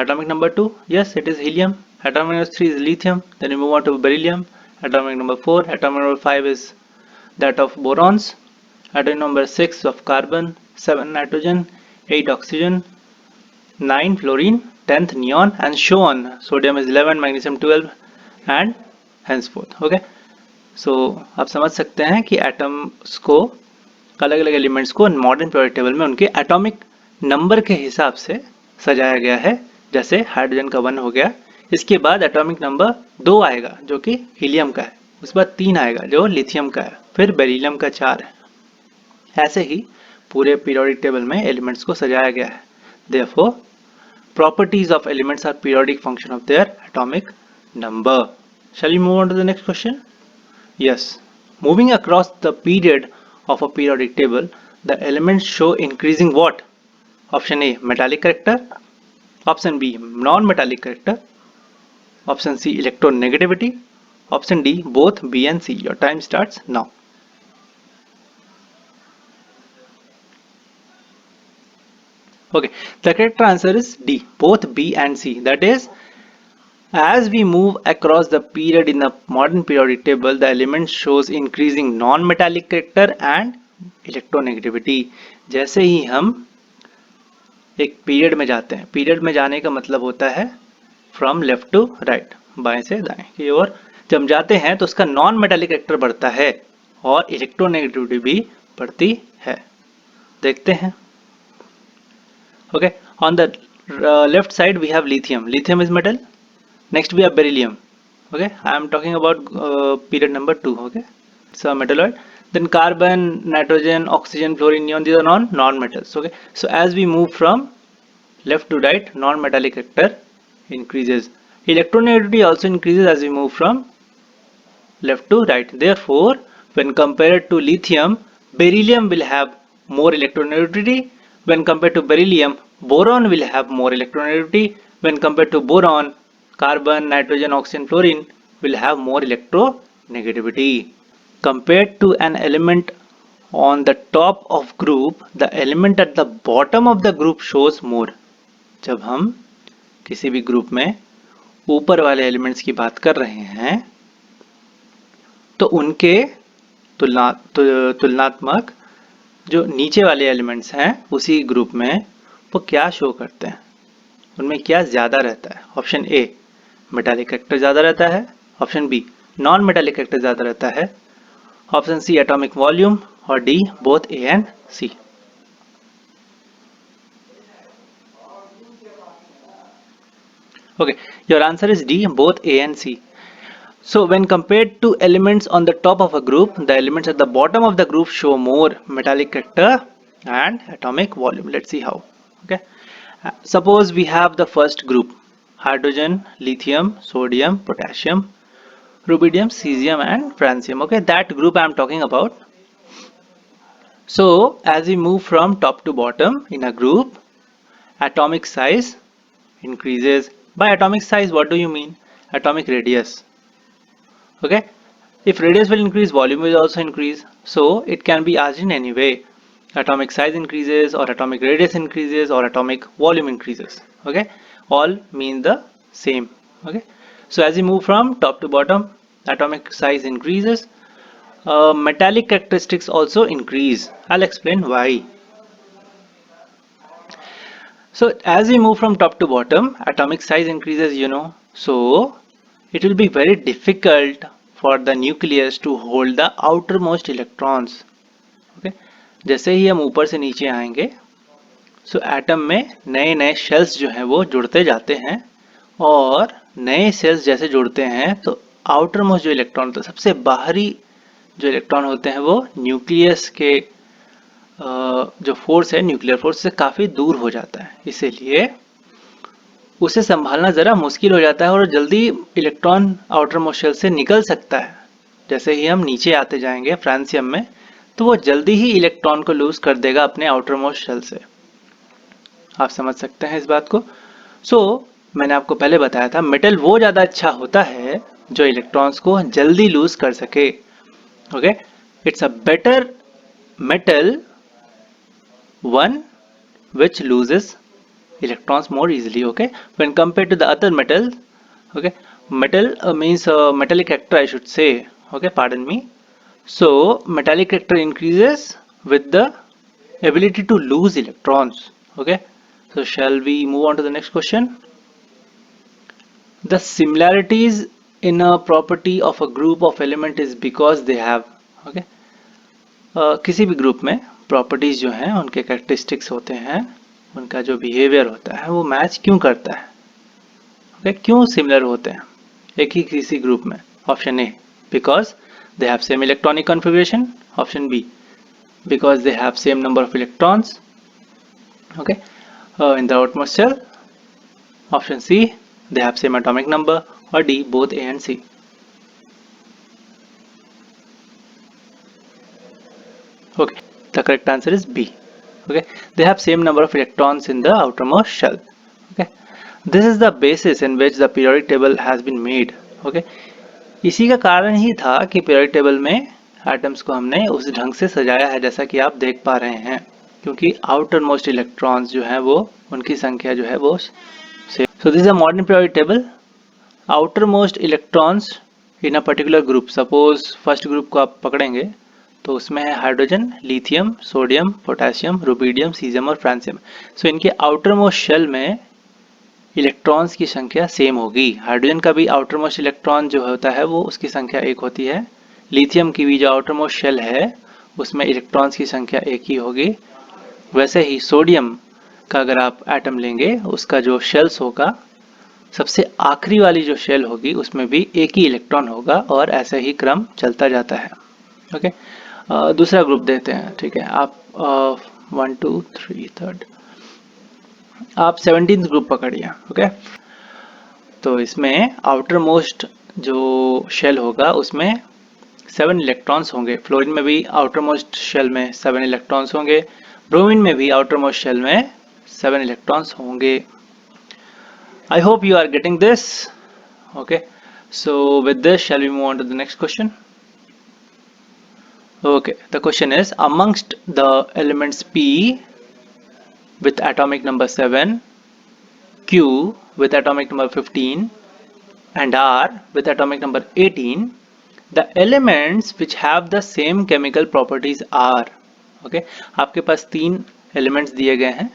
atomic number 2. Yes, it is helium. Atomic number 3 is lithium. Then we move on to beryllium. Atomic number 4. Atomic number 5 is that of borons. Atomic number 6 of carbon, 7 nitrogen, 8 oxygen, 9 fluorine, 10th neon, and so on. Sodium is 11, magnesium 12, and henceforth. Okay, so आप समझ सकते हैं कि atoms को, अलग अलग elements को modern periodic table में उनके एटॉमिक नंबर के हिसाब से सजाया गया है. जैसे हाइड्रोजन का 1 हो गया, इसके बाद एटॉमिक नंबर 2 आएगा जो कि हीलियम का है, उसके बाद 3 आएगा जो लिथियम का है, फिर बेरिलियम का 4 है. ऐसे ही पूरे पीरियोडिक टेबल में एलिमेंट्स को सजाया गया है. Therefore, properties of elements are periodic function of their atomic number. Shall we move on to the next question? Yes. Moving across the period of a periodic table, the elements show increasing what? Option A, metallic character. Option B, non-metallic character. Option C, electronegativity. Option D, both B and C. Your time starts now. Okay, the correct answer is D, both B and C. That is, as we move across the period in the modern periodic table, the element shows increasing non-metallic character and electronegativity. जैसे ही हम एक period में जाते हैं, period में जाने का मतलब होता है फ्रॉम लेफ्ट टू राइट, बाएं से दाएं की ओर जब जाते हैं तो उसका नॉन मेटालिक कैरेक्टर बढ़ता है और इलेक्ट्रोनेगेटिविटी भी बढ़ती है. देखते हैं. Okay, on the left side we have lithium. Lithium is metal. Next we have beryllium. Okay, I am talking about period number 2. Okay, it's a metalloid. Then carbon, nitrogen, oxygen, fluorine, neon, these are non-metals. Okay, so as we move from left to right, non-metallic character increases. Electronegativity also increases as we move from left to right. Therefore, when compared to lithium, beryllium will have more electronegativity. When compared to beryllium, boron will have more electronegativity. When compared to boron, carbon, nitrogen, oxygen, fluorine will have more electronegativity. Compared to an element on the top of group, the element at the bottom of the group shows more. जब हम किसी भी group में ऊपर वाले elements की बात कर रहे हैं तो उनके तुलनात्मक जो नीचे वाले एलिमेंट्स हैं उसी ग्रुप में वो क्या शो करते हैं, उनमें क्या ज़्यादा रहता है. ऑप्शन ए, मेटालिक कैरेक्टर ज़्यादा रहता है. Option B, non metallic character ज़्यादा रहता है. Option C, atomic volume. और D, both A and C. Okay, your answer is D, both A and C. So when compared to elements on the top of a group, the elements at the bottom of the group show more metallic character and atomic volume. Let's see how. Okay, suppose we have the first group: hydrogen, lithium, sodium, potassium, rubidium, cesium and francium. Okay, that group I am talking about. So as we move from top to bottom in a group, atomic size increases. By atomic size, what do you mean? Atomic radius. Okay, if radius will increase, volume will also increase. So it can be asked in any way: atomic size increases, or atomic radius increases, or atomic volume increases. Okay, all mean the same. Okay, so as we move from top to bottom, atomic size increases. Metallic characteristics also increase. I'll explain why. So as we move from top to bottom, atomic size increases, so it will be very difficult for the nucleus to hold the outermost electrons. Okay, जैसे ही हम ऊपर से नीचे आएंगे, so atom में नए नए shells जो हैं वो जुड़ते जाते हैं, और नए सेल्स जैसे जुड़ते हैं तो आउटर मोस्ट जो इलेक्ट्रॉन होता है, सबसे बाहरी जो इलेक्ट्रॉन होते हैं, वो न्यूक्लियस के जो फोर्स है, न्यूक्लियर फोर्स से काफ़ी दूर हो जाता है, इसीलिए उसे संभालना ज़रा मुश्किल हो जाता है और जल्दी इलेक्ट्रॉन आउटर मोस्ट शेल से निकल सकता है। जैसे ही हम नीचे आते जाएंगे फ्रांसियम में, तो वो जल्दी ही इलेक्ट्रॉन को लूज कर देगा अपने आउटर मोस्ट शेल से। आप समझ सकते हैं इस बात को। सो मैंने आपको पहले बताया था, मेटल वो ज़्यादा अच्छा होता है जो इलेक्ट्रॉन्स को जल्दी लूज कर सके। Okay, it's a better metal one which loses electrons more easily. Okay, when compared to the other metals. Okay, metal means metallic character, I should say. Okay, pardon me. So metallic character increases with the ability to lose electrons. Okay, so shall we move on to the next question? The similarities in a property of a group of element is because they have. Okay, किसी भी group में properties जो हैं, उनके characteristics होते हैं, उनका जो बिहेवियर होता है वो मैच क्यों करता है। ओके, क्यों सिमिलर होते हैं एक ही किसी ग्रुप में? Option A, because they have same electronic configuration. Option B, because they have same number of electrons okay in the outmost shell. Option C, they have same atomic number. और D, both A and C. Okay, the correct answer is B. Okay, they have same number of electrons in the outermost shell. Okay, this is the basis in which the periodic table has been made. Okay, इसी का कारण ही था कि periodic table में atoms को हमने उस ढंग से सजाया है जैसा कि आप देख पा रहे हैं, क्योंकि outermost electrons जो है वो, उनकी संख्या जो है वो same. So this is a modern periodic table. Outermost electrons in a particular group. Suppose first group को आप पकड़ेंगे तो उसमें है hydrogen, lithium, sodium, potassium, rubidium, caesium और फ्रांसियम. सो इनके आउटर मोस्ट शेल में इलेक्ट्रॉन्स की संख्या सेम होगी. हाइड्रोजन का भी आउटर मोस्ट इलेक्ट्रॉन जो होता है वो उसकी संख्या एक होती है. लिथियम की भी जो आउटर मोस्ट शेल है उसमें इलेक्ट्रॉन्स की संख्या एक ही होगी. वैसे ही सोडियम का अगर आप एटम लेंगे, उसका जो शेल्स होगा, सबसे आखिरी वाली जो शेल होगी उसमें भी एक ही इलेक्ट्रॉन होगा, और ऐसे ही क्रम चलता जाता है. ओके, दूसरा ग्रुप देते हैं. ठीक है, आप 1 2 3 थर्ड, आप 17th ग्रुप पकड़िए. ओके, तो इसमें आउटर मोस्ट जो शेल होगा उसमें 7 इलेक्ट्रॉन्स होंगे. फ्लोरीन में भी आउटर मोस्ट शेल में 7 इलेक्ट्रॉन्स होंगे. ब्रोमीन में भी आउटर मोस्ट शेल में 7 इलेक्ट्रॉन्स होंगे. I hope you are getting this. Okay, so with this shall we move on to the next question. Okay, the question is, amongst the elements P with atomic number 7, Q with atomic number 15 and R with atomic number 18, the elements which have the same chemical properties are. Okay, आपके पास 3 elements दिए गए हैं.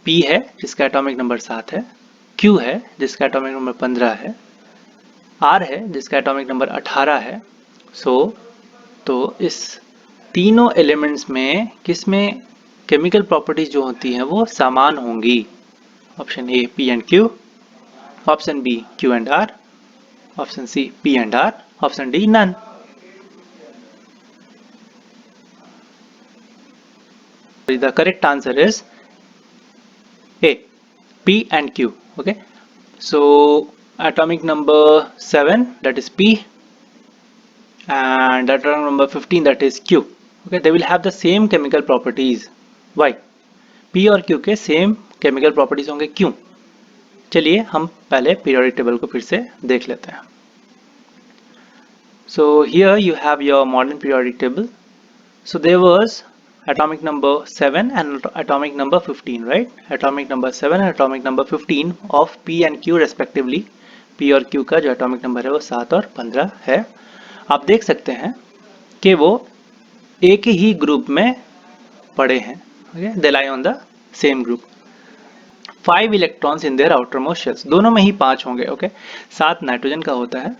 P है जिसका atomic number 7 है, Q है जिसका atomic number 15 है, R है जिसका atomic number 18 है. तो इस तीनों एलिमेंट्स में किस में केमिकल प्रॉपर्टीज जो होती हैं वो समान होंगी? Option A, P and Q. Option B, Q and R. Option C, P and R. Option D, none. The correct answer is A, P and Q. Okay, so atomic number 7, that is P, and atomic number 15, that is Q. Okay, they will have the same chemical properties. Why? P और Q के same chemical properties होंगे, क्यों? चलिए हम पहले periodic table को फिर से देख लेते हैं. So here you have your modern periodic table. So there was atomic number 7 and atomic number 15, right? Atomic number 7 and atomic number 15 of P and Q respectively. P और Q का जो atomic number है वो 7 और 15 है. आप देख सकते हैं कि वो एक ही ग्रुप में पड़े हैं. Okay? They lie on the same group. 5 electrons in their outermost shells, दोनों में ही 5 होंगे. ओके, 7 नाइट्रोजन का होता है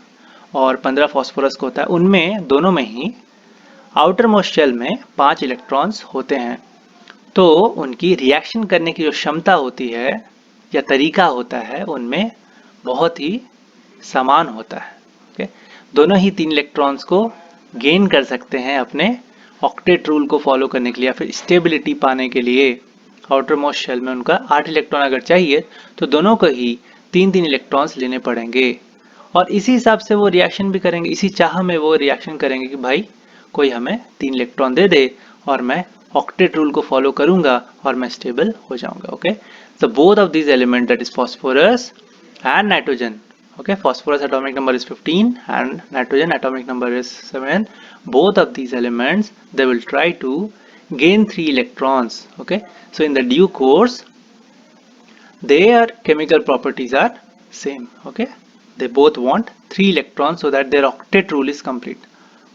और 15 फॉस्फोरस का होता है. उनमें दोनों में ही आउटर मोस्ट शेल में 5 इलेक्ट्रॉन्स होते हैं. तो उनकी रिएक्शन करने की जो क्षमता होती है या तरीका होता है उनमें बहुत ही समान होता है. ओके, दोनों ही 3 इलेक्ट्रॉन्स को गेन कर सकते हैं अपने ऑक्टेट रूल को फॉलो करने के लिए या फिर स्टेबिलिटी पाने के लिए. आउटर मोस्ट शेल में उनका 8 इलेक्ट्रॉन अगर चाहिए तो दोनों को ही 3-3 इलेक्ट्रॉन्स लेने पड़ेंगे और इसी हिसाब से वो रिएक्शन भी करेंगे. इसी चाह में वो रिएक्शन करेंगे कि भाई कोई हमें 3 इलेक्ट्रॉन दे दे और मैं ऑक्टेट रूल को फॉलो करूंगा और मैं स्टेबल हो जाऊंगा. Okay, so both of these elements, that is phosphorus and nitrogen, okay, phosphorus atomic number is 15 and nitrogen atomic number is 7. Both of these elements, they will try to gain 3 electrons. Okay, so in the due course their chemical properties are same. Okay, they both want 3 electrons so that their octet rule is complete.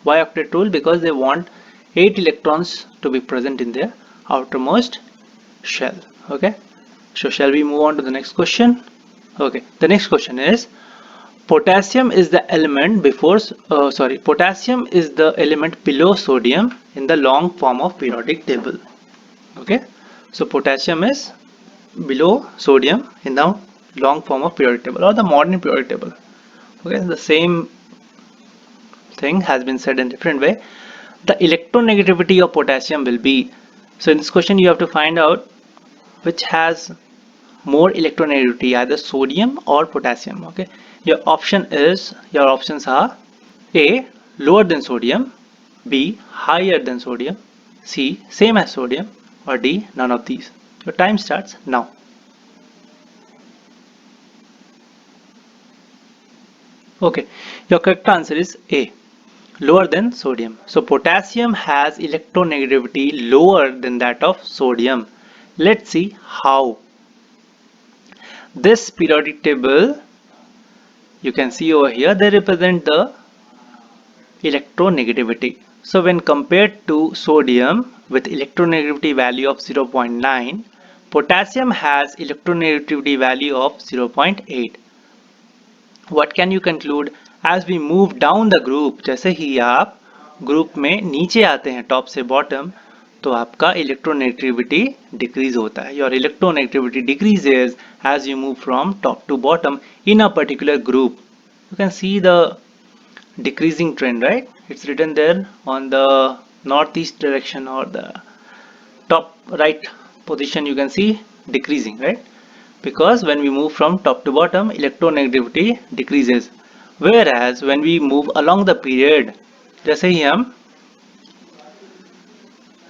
Why octet rule? Because they want 8 electrons to be present in their outermost shell. Okay, so shall we move on to the next question? Okay, the next question is potassium is the element potassium is the element below sodium in the long form of periodic table. Okay, so potassium is below sodium in the long form of periodic table or the modern periodic table. Okay, the same thing has been said in different way. The electronegativity of potassium will be, so in this question you have to find out which has more electronegativity, either sodium or potassium. Okay, your options are A, lower than sodium, B, higher than sodium, C, same as sodium, or D, none of these. Your time starts now. Okay, your correct answer is A, lower than sodium. So potassium has electronegativity lower than that of sodium. Let's see how. This periodic table, you can see over here, they represent the electronegativity. So when compared to sodium with electronegativity value of 0.9, potassium has electronegativity value of 0.8. What can you conclude? As we move down the group, जैसे ही आप group में नीचे आते हैं top से bottom, तो आपका electronegativity decrease होता है. Your electronegativity decreases as you move from top to bottom in a particular group. You can see the decreasing trend, right? It's written there on the northeast direction or the top right position. You can see decreasing, right? Because when we move from top to bottom, electronegativity decreases. Whereas when we move along the period, जैसे ही हम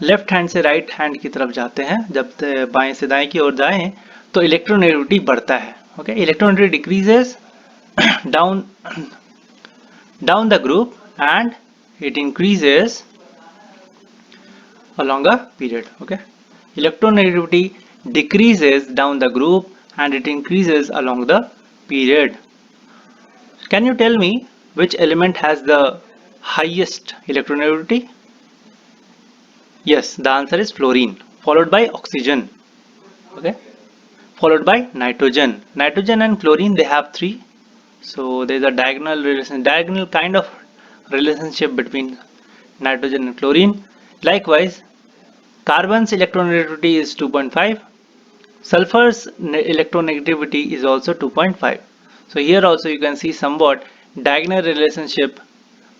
left hand से right hand की तरफ जाते हैं, जब बाएं से दाएं की ओर जाएं तो इलेक्ट्रोनेगेटिविटी बढ़ता है. Okay, electronegativity decreases down the group and it increases along a period. Okay, electronegativity decreases down the group and it increases along the period. Can you tell me which element has the highest electronegativity? Yes, the answer is fluorine, followed by oxygen. Okay, followed by nitrogen. Nitrogen and fluorine, they have 3. So there is a diagonal kind of relationship between nitrogen and fluorine. Likewise, carbon's electronegativity is 2.5. Sulfur's electronegativity is also 2.5. So here also you can see somewhat diagonal relationship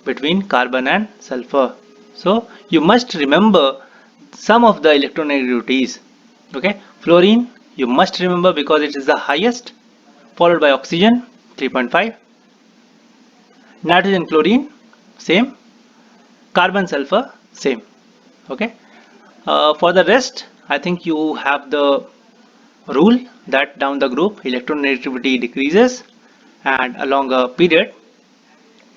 between carbon and sulfur. So you must remember some of the electronegativities. Okay, fluorine you must remember because it is the highest, followed by oxygen 3.5, nitrogen chlorine same, carbon sulfur same. Okay, for the rest I think you have the rule that down the group electronegativity decreases, and along a period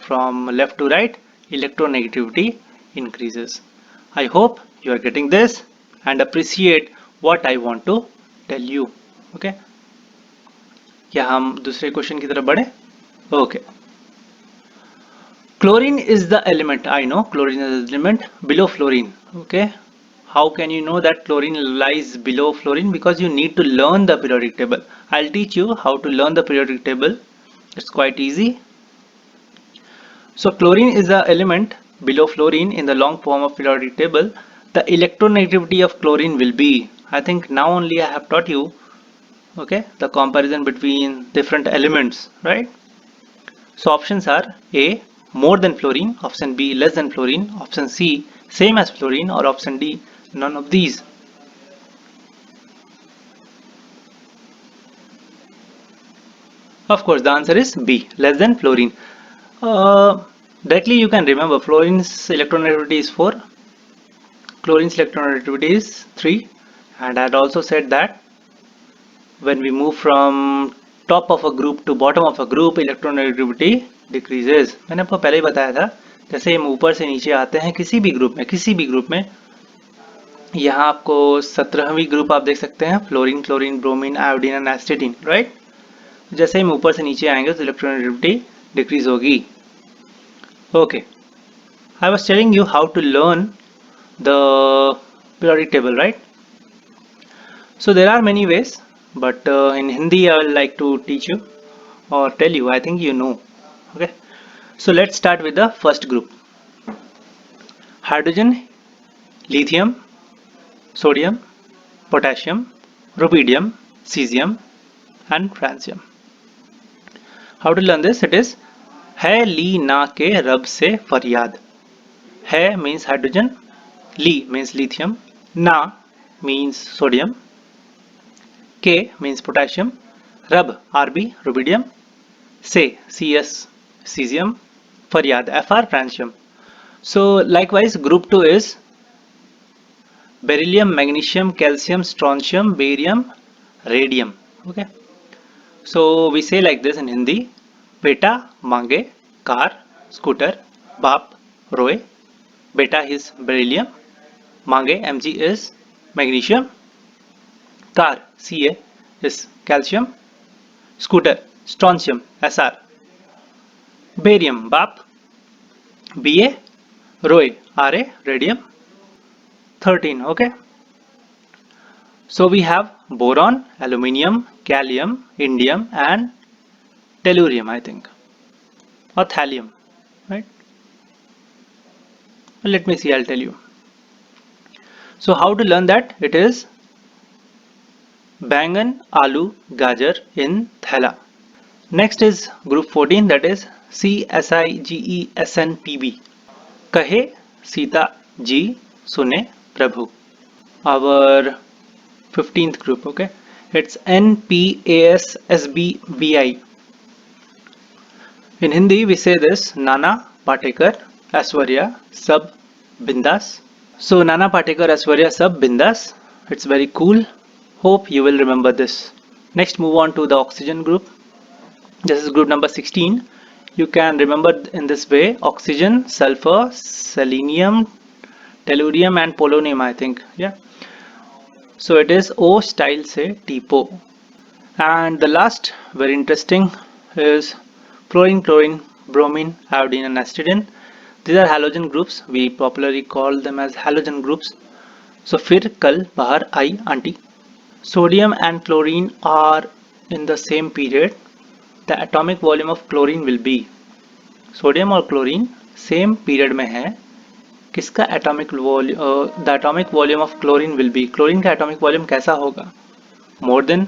from left to right electronegativity increases. I hope you are getting this and appreciate what I want to tell you. Okay, क्या हम दूसरे question की तरफ बढ़े? Okay, chlorine is the element. I know chlorine is the element below fluorine. Okay, how can you know that chlorine lies below fluorine? Because you need to learn the periodic table. I'll teach you how to learn the periodic table. It's quite easy. So chlorine is the element below fluorine in the long form of periodic table. The electronegativity of chlorine will be, I think now only I have taught you, okay, the comparison between different elements, right? So options are A, more than fluorine, option B, less than fluorine, option C, same as fluorine, or option D, none of these. Of course the answer is B, less than fluorine. Directly you can remember fluorine's electronegativity is 4, chlorine's electronegativity is 3, and I had also said that when we move from top of a group to bottom of a group electronegativity decreases. मैंने आपको पहले ही बताया था, जैसे हम ऊपर से नीचे आते हैं किसी भी ग्रुप में यहाँ आपको 17वीं ग्रुप आप देख सकते हैं, fluorine, chlorine, bromine, iodine and astatine, right? जैसे हम ऊपर से नीचे आएंगे तो इलेक्ट्रोनेगेटिविटी डिक्रीज होगी. Okay, I was telling you how to learn the periodic table, right? So there are many ways, but in Hindi I would like to teach you or tell you. I think you know. Okay, so let's start with the first group: hydrogen, lithium, sodium, potassium, rubidium, cesium and francium. How to learn this? It is है ली ना के रब से फरियाद. है means hydrogen, Lee means lithium, na means sodium, K means potassium, Rub Rb rubidium, Se Cs cesium, Faryad Fr francium. So likewise group 2 is beryllium, magnesium, calcium, strontium, barium, radium. Okay, so we say like this in Hindi: beta mange car scooter, baap roe. Beta is beryllium, mange Mg is magnesium, car Ca is calcium, scooter strontium Sr, barium BAP, Ba, roe Ra, radium. 13. Okay, so we have boron, aluminium, gallium, indium and tellurium, I think, or thallium, right? Let me see, I'll tell you. So how to learn that? It is bangan, alu, gajar in thela. Next is group 14, that is CSIGESNPB. कहे सीता जी सुने प्रभु. Our 15th group, okay, it's NPASSBBI. In Hindi we say this: Nana Patekar, Aishwarya sab bindas. So Nana Patekar, Aishwarya sab bindas. It's very cool. Hope you will remember this. Next, move on to the oxygen group. This is group number 16. You can remember in this way: oxygen, sulfur, selenium, tellurium and polonium, I think. Yeah. So it is O style se TPO. And the last, very interesting, is fluorine, chlorine, bromine, iodine and astatine. These are halogen groups. We popularly call them as halogen groups. So फिर कल बाहर आई aunty. Sodium and chlorine are in the same period. The atomic volume of chlorine will be, sodium और chlorine same period में है. किसका atomic volume? The atomic volume of chlorine will be, chlorine का atomic volume कैसा होगा? More than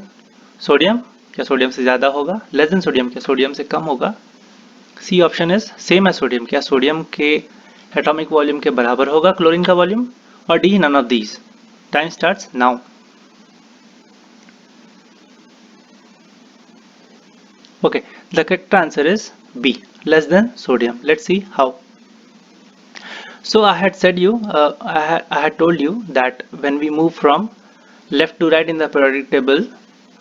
sodium, क्या sodium से ज़्यादा होगा? लेस देन सोडियम, क्या सोडियम से कम होगा? C option is same as sodium, क्या सोडियम के एटॉमिक वॉल्यूम के बराबर होगा क्लोरीन का वॉल्यूम? और D none of these. Time starts now. Okay, the correct answer is B, less than sodium. Let's see how. So I had said you, I had told you that when we move from left to right in the periodic table,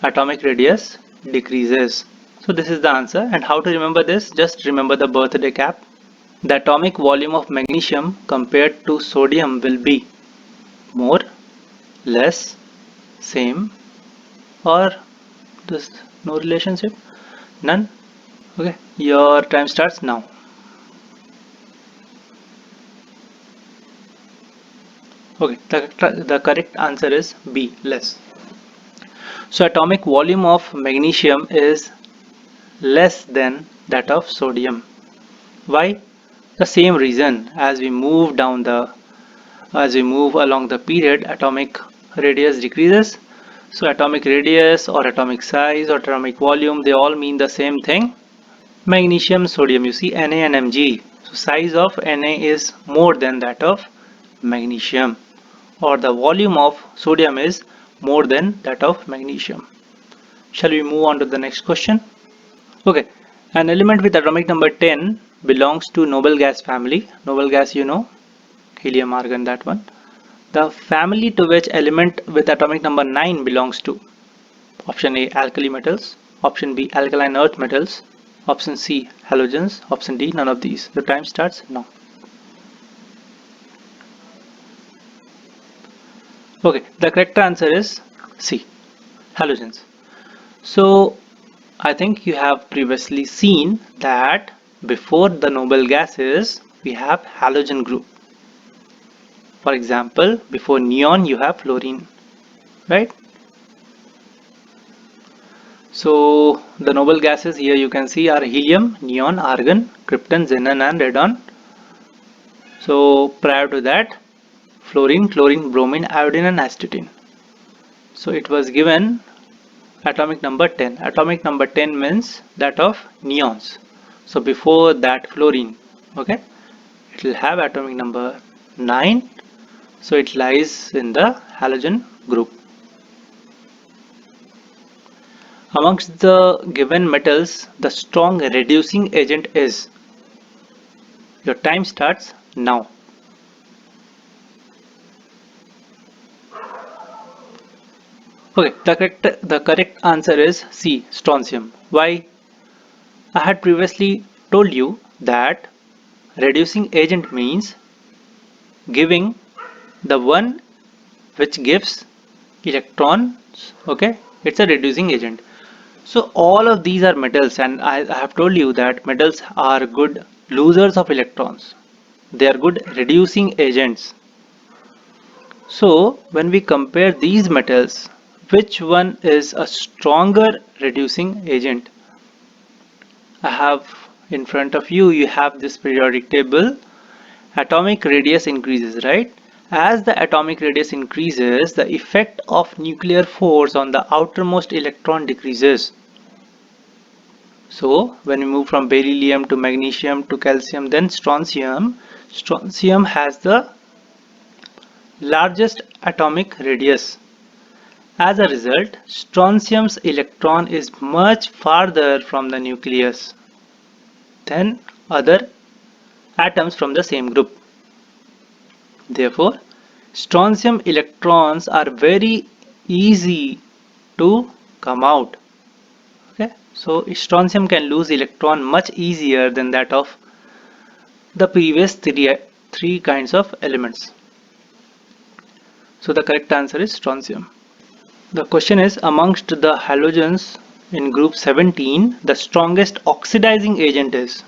atomic radius decreases. So this is the answer. And how to remember this? Just remember the birthday cap. The atomic volume of magnesium compared to sodium will be more, less, same, or this no relationship? None. Okay, your time starts now. Okay, the correct answer is B, less. So atomic volume of magnesium is less than that of sodium. Why? The same reason. As we move along the period, atomic radius decreases. So atomic radius or atomic size or atomic volume, they all mean the same thing. Magnesium, sodium, you see Na and Mg. So size of Na is more than that of magnesium, or the volume of sodium is more than that of magnesium. Shall we move on to the next question? Okay, an element with atomic number 10 belongs to noble gas family. Noble gas, you know, helium, argon, that one. The family to which element with atomic number 9 belongs to? Option A, alkali metals. Option B, alkaline earth metals. Option C, halogens. Option D, none of these. The time starts now. Okay, the correct answer is C, halogens. So I think you have previously seen that before the noble gases we have halogen group. For example, before neon you have fluorine, right? So the noble gases here you can see are helium, neon, argon, krypton, xenon and radon. So prior to that, fluorine, chlorine, bromine, iodine and astatine. So it was given atomic number 10. Atomic number 10 means that of neons. So before that fluorine, okay, it will have atomic number 9. So it lies in the halogen group. Amongst the given metals, the strong reducing agent is. Your time starts now. Okay, the correct answer is C, strontium. Why? I had previously told you that reducing agent means giving the one which gives electrons. Okay, it's a reducing agent. So all of these are metals, and I have told you that metals are good losers of electrons. They are good reducing agents. So when we compare these metals, which one is a stronger reducing agent? I have in front of you, you have this periodic table. Atomic radius increases, right? As the atomic radius increases, the effect of nuclear force on the outermost electron decreases. So when we move from beryllium to magnesium to calcium, then strontium has the largest atomic radius. As a result, strontium's electron is much farther from the nucleus than other atoms from the same group. Therefore, strontium electrons are very easy to come out. Okay, so strontium can lose electron much easier than that of the previous three kinds of elements. So the correct answer is strontium. The question is, amongst the halogens in group 17, the strongest oxidizing agent is.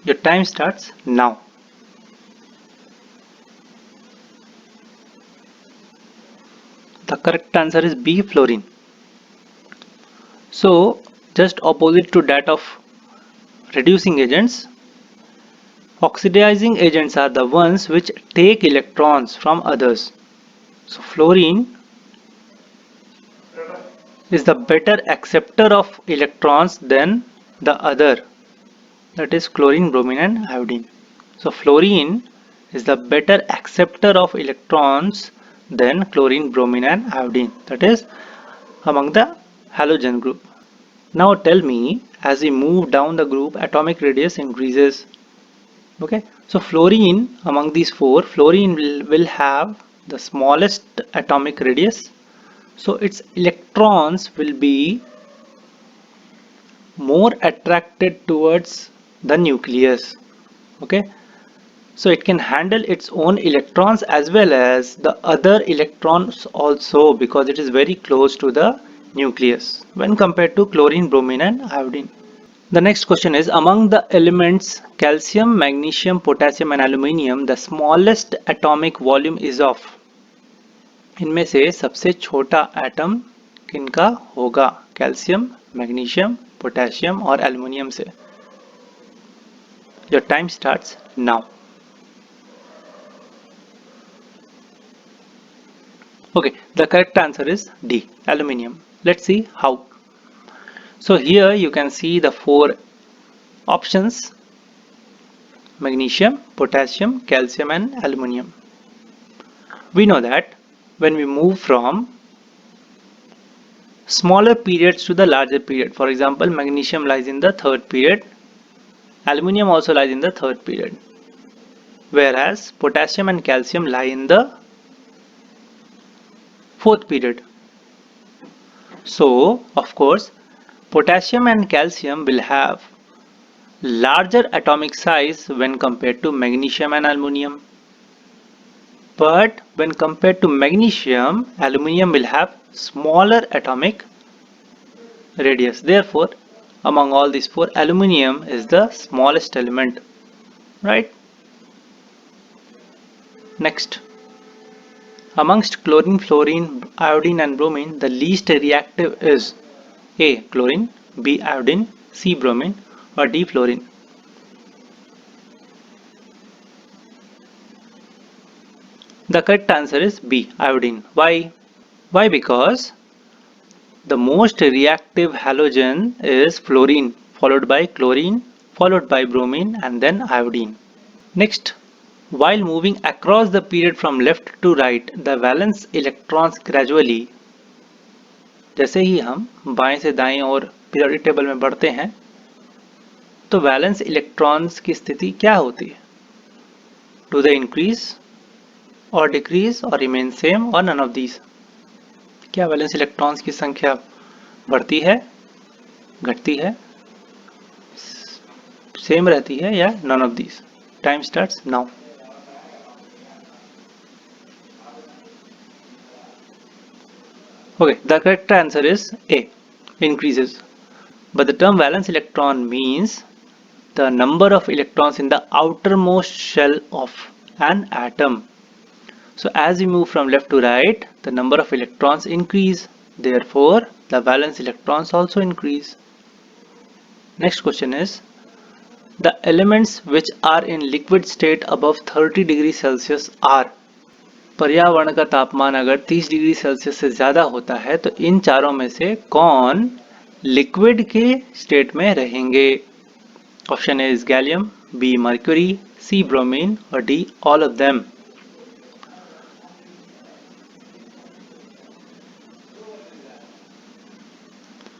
Your time starts now. The correct answer is B, fluorine. So just opposite to that of reducing agents, oxidizing agents are the ones which take electrons from others. So fluorine is the better acceptor of electrons than the other, that is chlorine, bromine and iodine. So fluorine is the better acceptor of electrons than chlorine, bromine and iodine, that is among the halogen group. Now tell me, as we move down the group, atomic radius increases. Okay, so fluorine, among these four, fluorine will have the smallest atomic radius, so its electrons will be more attracted towards the nucleus. Okay, so it can handle its own electrons as well as the other electrons also, because it is very close to the nucleus when compared to chlorine, bromine and iodine. The next question is, among the elements calcium, magnesium, potassium and aluminium, the smallest atomic volume is of. इनमें से सबसे छोटा atom किनका होगा? Calcium, magnesium, potassium और aluminium से. Your time starts now. Okay, the correct answer is D, aluminium. Let's see how. So here you can see the four options: magnesium, potassium, calcium and aluminium. We know that when we move from smaller periods to the larger period, for example, magnesium lies in the third period, aluminium also lies in the third period, whereas potassium and calcium lie in the fourth period. So, of course, potassium and calcium will have larger atomic size when compared to magnesium and aluminium. But when compared to magnesium, aluminium will have smaller atomic radius. Therefore, among all these four, aluminium is the smallest element, right? Next, amongst chlorine, fluorine, iodine and bromine, the least reactive is A. Chlorine, B. Iodine, C. Bromine or D. Fluorine. The correct answer is B. Iodine. Why? Why? Because the most reactive halogen is fluorine, followed by chlorine, followed by bromine and then iodine. Next, while moving across the period from left to right, the valence electrons gradually, जैसे ही हम बाएं से दाएं और periodic table में बढ़ते हैं तो वैलेंस इलेक्ट्रॉन्स की स्थिति क्या होती है? डू दे इंक्रीज और डिक्रीज और रिमेन सेम और नन ऑफ दीज? क्या वैलेंस इलेक्ट्रॉन्स की संख्या बढ़ती है, घटती है, सेम रहती है या none of these? Time starts now. Okay, the correct answer is A, increases. But the term valence electron means the number of electrons in the outermost shell of an atom. So as we move from left to right, the number of electrons increase. Therefore, the valence electrons also increase. Next question is, the elements which are in liquid state above 30 degrees Celsius are. पर्यावरण का तापमान अगर 30 degree Celsius से ज़्यादा होता है तो इन चारों में से कौन लिक्विड के स्टेट में रहेंगे? Option A is gallium, B mercury, C bromine और D all of them.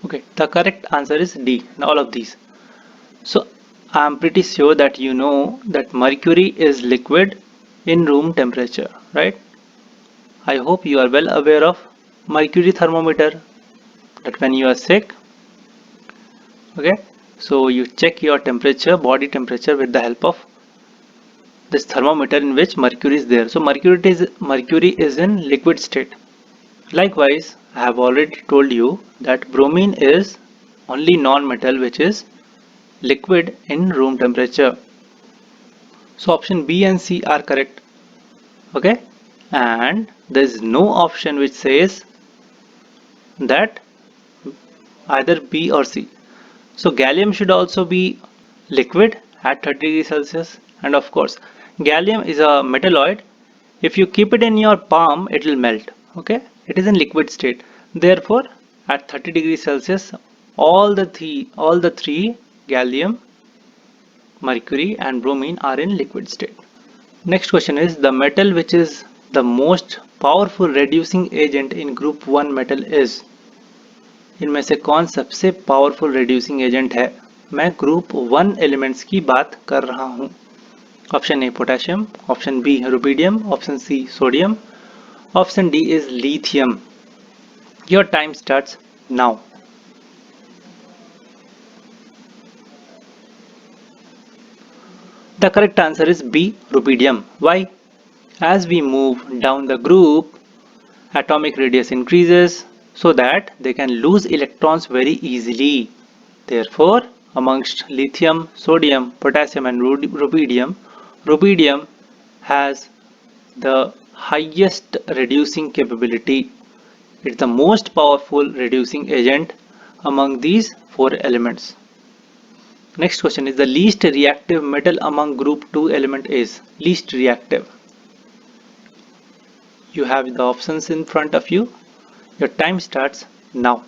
Okay, the correct answer is D, all of these. So I am pretty sure that you know that mercury is liquid in room temperature, right? I hope you are well aware of mercury thermometer, that when you are sick, okay, so you check your temperature, body temperature with the help of this thermometer in which mercury is there. So mercury is in liquid state. Likewise, I have already told you that bromine is only non-metal which is liquid in room temperature. So option B and C are correct. Okay, and there is no option which says that either B or C. So gallium should also be liquid at 30 degrees Celsius, and of course gallium is a metalloid. If you keep it in your palm, it will melt. Okay, it is in liquid state. Therefore At 30 degrees Celsius, all the three gallium, mercury and bromine are in liquid state. Next question is the metal which is the most powerful reducing agent in group 1 metal is. इनमें से कौन सबसे powerful reducing agent है? मैं group 1 elements की बात कर रहा हूं. Option A potassium, option B rubidium, option C sodium, option D is lithium. Your time starts now. The correct answer is B, rubidium. Why? As we move down the group, atomic radius increases so that they can lose electrons very easily. Therefore, amongst lithium, sodium, potassium and rubidium, rubidium has the highest reducing capability. It's the most powerful reducing agent among these four elements. Next question is the least reactive metal among group 2 element is. Least reactive. You have the options in front of you. Your time starts now.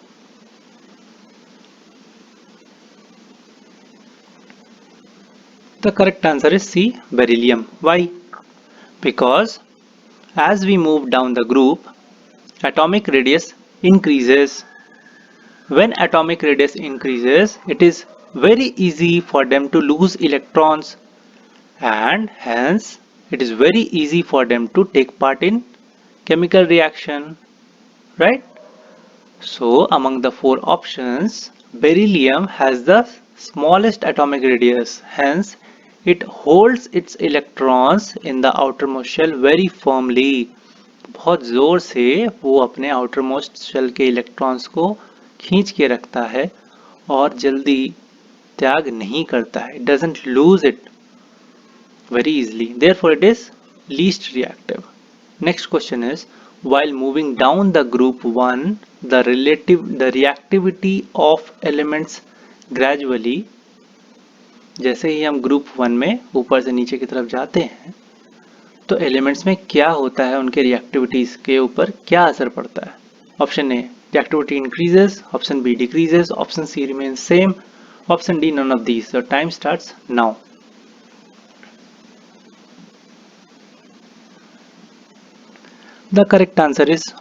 The correct answer is C, beryllium. Why? Because as we move down the group, atomic radius increases. When atomic radius increases, it is very easy for them to lose electrons, and hence it is very easy for them to take part in chemical reaction, right? So among the four options, beryllium has the smallest atomic radius, hence it holds its electrons in the outermost shell very firmly. बहुत जोर से वो अपने outermost shell के electrons को खींच के रखता है और जल्दी त्याग नहीं करता है. It doesn't lose it very easily. Therefore, it is least reactive. Next question is, while moving down the group 1, the reactivity of elements gradually. जैसे ही हम ग्रुप 1 में ऊपर से नीचे की तरफ जाते हैं तो एलिमेंट्स में क्या होता है, उनके रिएक्टिविटीज के ऊपर क्या असर पड़ता है. Option A reactivity increases, option B decreases, option C remains same, option D none of these. So time starts now. The correct answer is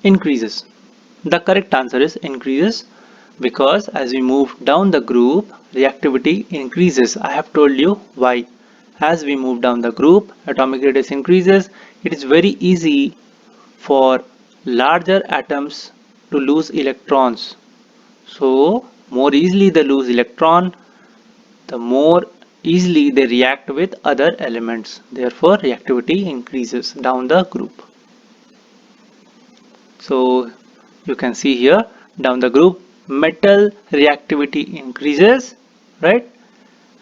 increases. The correct answer is increases because as we move down the group, reactivity increases. I have told you why. As we move down the group, atomic radius increases. It is very easy for larger atoms to lose electrons. So more easily they lose electron, the more easily they react with other elements. Therefore reactivity increases down the group. So you can see here down the group metal reactivity increases, right?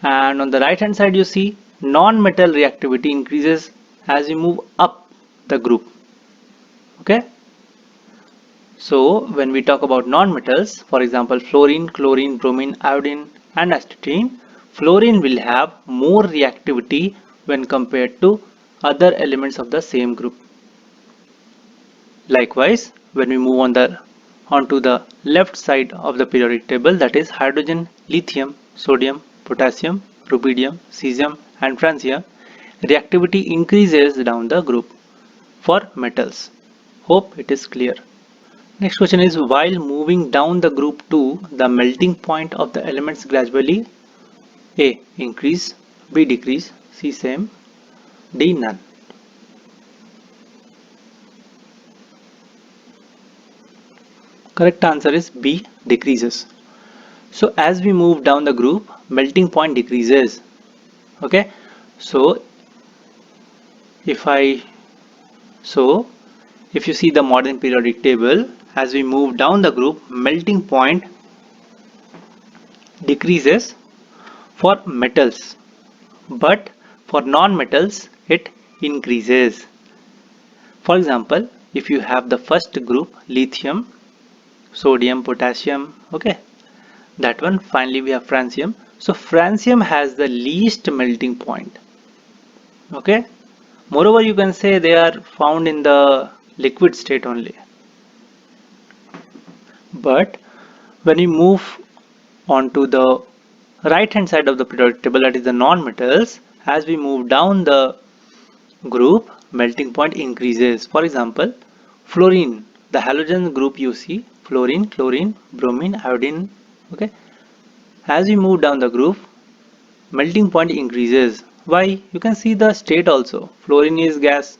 And on the right hand side you see non-metal reactivity increases as we move up the group. Okay, so when we talk about non-metals, for example fluorine, chlorine, bromine, iodine and astatine, fluorine will have more reactivity when compared to other elements of the same group. Likewise, when we move onto the left side of the periodic table, that is hydrogen, lithium, sodium, potassium, rubidium, cesium and francium, reactivity increases down the group for metals. Hope it is clear. Next question is, while moving down the group 2, the melting point of the elements gradually A increase, B decrease, C same, D none. Correct answer is B decreases. So as we move down the group, melting point decreases. Okay, so if you see the modern periodic table, as we move down the group, melting point decreases for metals, but for non-metals it increases. For example, if you have the first group lithium, sodium, potassium, okay, that one, finally we have francium. So francium has the least melting point. Okay, moreover you can say they are found in the liquid state only. But when we move on to the right hand side of the periodic table, that is the non-metals, as we move down the group, melting point increases. For example, fluorine, the halogen group you see, fluorine, chlorine, bromine, iodine. Okay, as we move down the group, melting point increases. Why? You can see the state also. Fluorine is gas,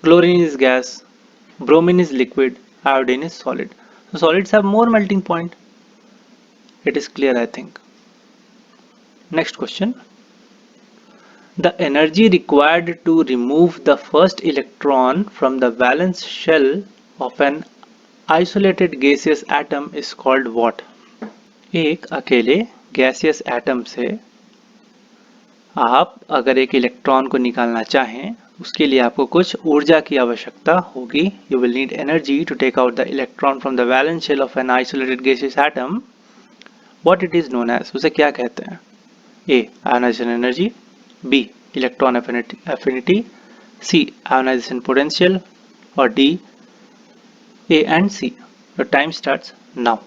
chlorine is gas, bromine is liquid, iodine is solid. So solids have more melting point. It is clear, I think. Next question. The energy required to remove the first electron from the valence shell of an isolated gaseous atom is called what? एक अकेले gaseous atom से आप अगर एक electron को निकालना चाहें, उसके लिए आपको कुछ ऊर्जा की आवश्यकता होगी. You will need energy to take out the electron from the valence shell of an isolated gaseous atom. What it is known as? उसे क्या कहते हैं? A. Ionization energy. B. Electron affinity. C. Ionization potential. Or D. A and C. The time starts now.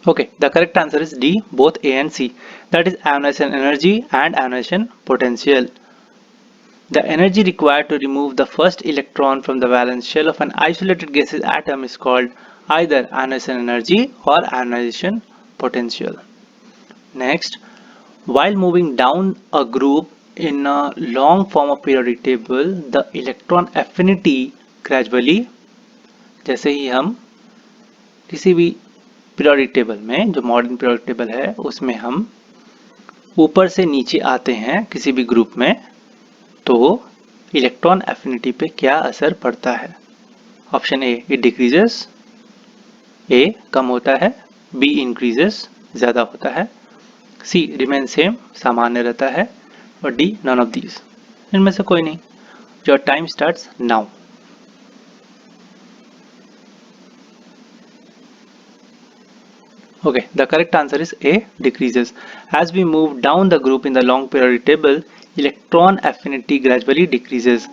Okay, the correct answer is D, both A and C. That is ionization energy and ionization potential. The energy required to remove the first electron from the valence shell of an isolated gaseous atom is called either ionization energy or ionization potential. Next, while moving down a group in a long form of periodic table, the electron affinity gradually, जैसे ही हम किसी भी periodic table में, जो modern periodic table है, उसमें हम ऊपर से नीचे आते हैं किसी भी ग्रुप में, तो इलेक्ट्रॉन एफिनिटी पे क्या असर पड़ता है? Option A, it decreases. A, कम होता है. बी, इंक्रीजेस, ज़्यादा होता है. सी, रिमेन सेम, सामान्य रहता है. और डी, नन ऑफ दीज, इनमें से कोई नहीं. Your time starts now. Okay, the correct answer is A, decreases. As we move down the group in the long periodic table, electron affinity gradually decreases.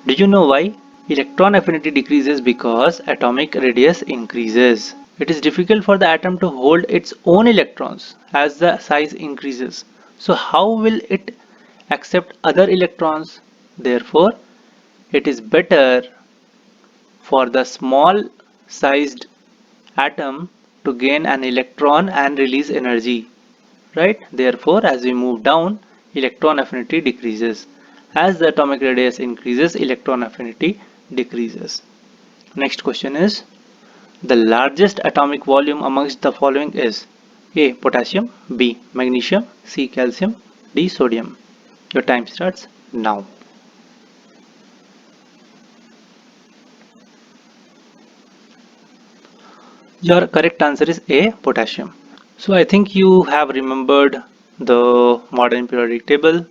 Do you know why? Electron affinity decreases because atomic radius increases. It is difficult for the atom to hold its own electrons as the size increases. So how will it accept other electrons? Therefore, it is better for the small sized atom to gain an electron and release energy, right? Therefore, as we move down, electron affinity decreases. As the atomic radius increases, electron affinity decreases. Next question is, the largest atomic volume amongst the following is A. Potassium, B. Magnesium, C. Calcium, D. Sodium. Your time starts now. Your correct answer is A, potassium. So I think you have remembered the modern periodic table.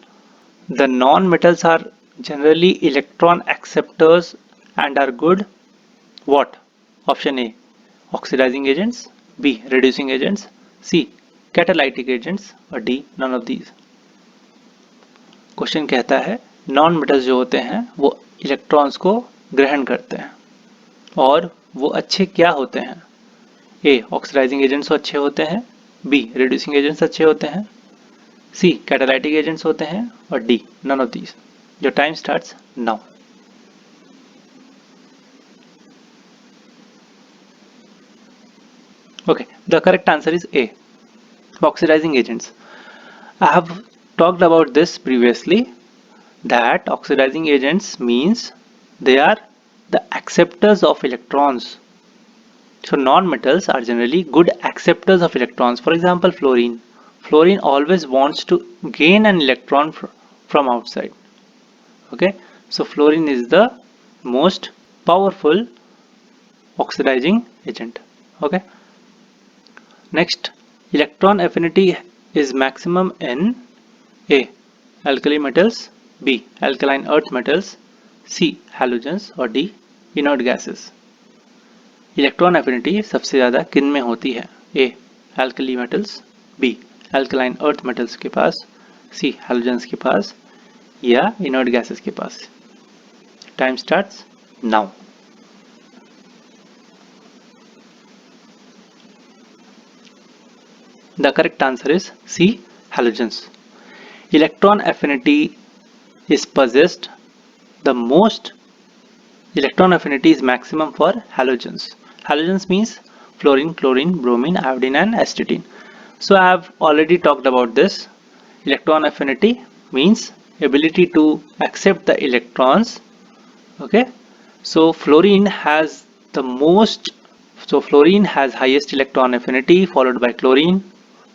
The non-metals are generally electron acceptors and are good. What? Option A, oxidizing agents. B, reducing agents. C, catalytic agents. और D, none of these. Question कहता है non metals जो होते हैं वो electrons को ग्रहण करते हैं और वो अच्छे क्या होते हैं? ए, ऑक्सीडाइजिंग एजेंट्स अच्छे होते हैं. बी, रिड्यूसिंग एजेंट्स अच्छे होते हैं. सी, कैटालाइटिक एजेंट्स होते हैं. और D, none of these. Your time starts now. Okay, the correct answer is A, oxidizing agents. I have talked about this previously, that oxidizing agents means they are the acceptors of electrons. So non-metals are generally good acceptors of electrons. For example, fluorine. Fluorine always wants to gain an electron from outside. Okay, so fluorine is the most powerful oxidizing agent. Okay. Next, electron affinity is maximum in A, alkali metals, B, alkaline earth metals, C, halogens और D, inert gases. Electron affinity सबसे ज़्यादा किन में होती है? A, alkali metals, B, alkaline earth metals के पास, सी, halogens के पास, या इनर्ट गैसेस के पास. Time starts now. The correct answer is C. Halogens. Electron affinity is possessed. The most electron affinity is maximum for halogens. Halogens means fluorine, chlorine, bromine, iodine and astatine. So I have already talked about this. Electron affinity means ability to accept the electrons. Okay. So fluorine has fluorine has highest electron affinity, followed by chlorine,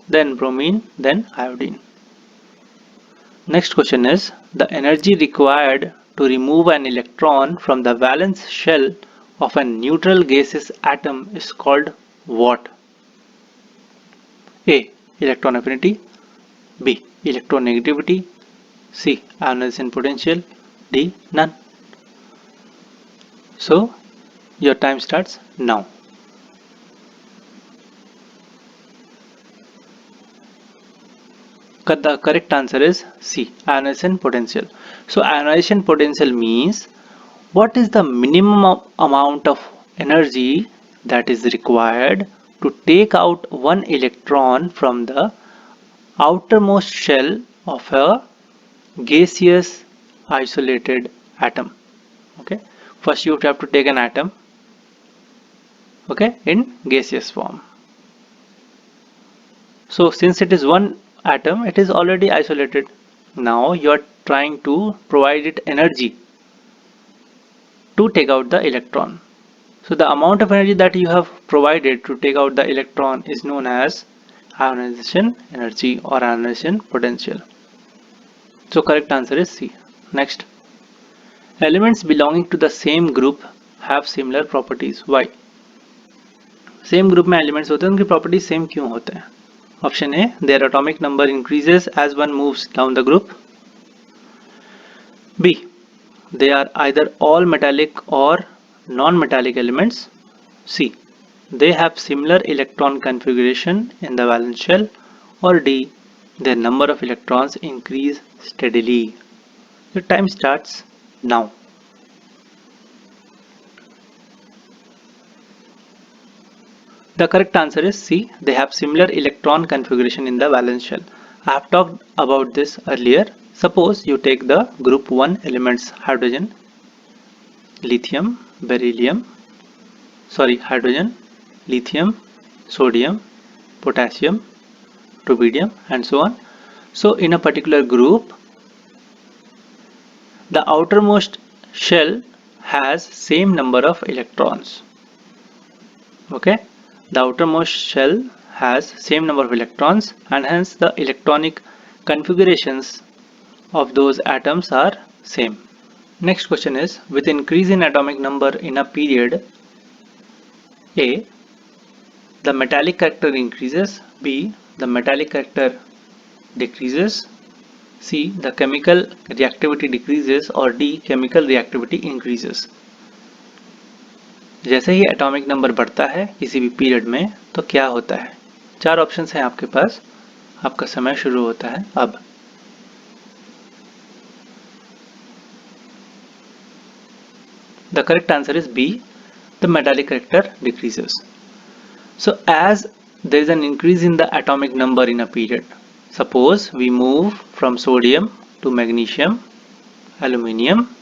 then bromine, then iodine. Next question is, the energy required to remove an electron from the valence shell of a neutral gaseous atom is called what? A. Electron affinity. B. Electronegativity. C. Ionization potential. D. None. So your time starts now. The correct answer is C. Ionization potential. So ionization potential means what is the minimum amount of energy that is required to take out one electron from the outermost shell of a gaseous isolated atom. Okay, first you have to take an atom, okay, in gaseous form. So since it is one atom, it is already isolated. Now you are trying to provide it energy to take out the electron. So the amount of energy that you have provided to take out the electron is known as ionization energy or ionization potential. So correct answer is C. Next, elements belonging to the same group have similar properties. Why? Same group में elements होते हैं, उनकी properties same क्यों होते हैं? Option A, their atomic number increases as one moves down the group. B, they are either all metallic or non-metallic elements. C, they have similar electron configuration in the valence shell. Or D, their number of electrons increase steadily. The time starts now. The correct answer is C, they have similar electron configuration in the valence shell. I have talked about this earlier. Suppose you take the group 1 elements, hydrogen, lithium, beryllium, hydrogen, lithium, sodium, potassium, rubidium and so on. So in a particular group, the outermost shell has same number of electrons. Okay, the outermost shell has same number of electrons and hence the electronic configurations of those atoms are same. Next question is, with increase in atomic number in a period, A, the metallic character increases, B, the metallic character decreases, C, the chemical reactivity decreases और D, chemical reactivity increases. जैसे ही atomic number बढ़ता है किसी भी period में तो क्या होता है? चार ऑप्शंस हैं आपके पास. आपका समय शुरू होता है अब. The correct answer is B, the metallic character decreases. So as there is an increase in the atomic number in a period, suppose we move from sodium to magnesium, aluminium,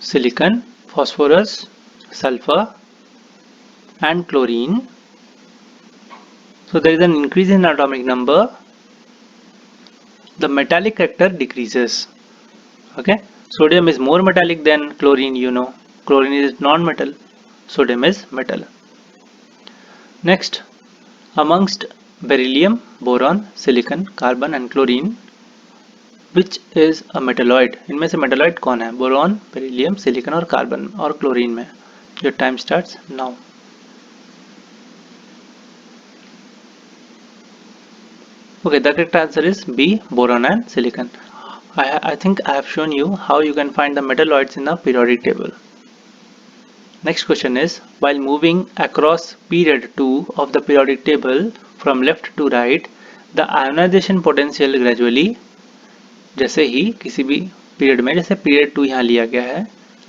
silicon, phosphorus, sulfur and chlorine. So there is an increase in atomic number, the metallic character decreases. Okay, sodium is more metallic than chlorine, you know. Chlorine is non-metal, sodium is metal. Next, amongst beryllium, boron, silicon, carbon and chlorine, which is a metalloid? इनमें से metalloid कौन है? Boron, beryllium, silicon और carbon और chlorine में. Your time starts now. Okay, the correct answer is B, boron and silicon. I think I have shown you how you can find the metalloids in the periodic table. Next question is, while moving across period 2 of the periodic table from left to right, the ionization potential gradually, जैसे ही किसी भी period में, जैसे period 2 यहाँ लिया गया है,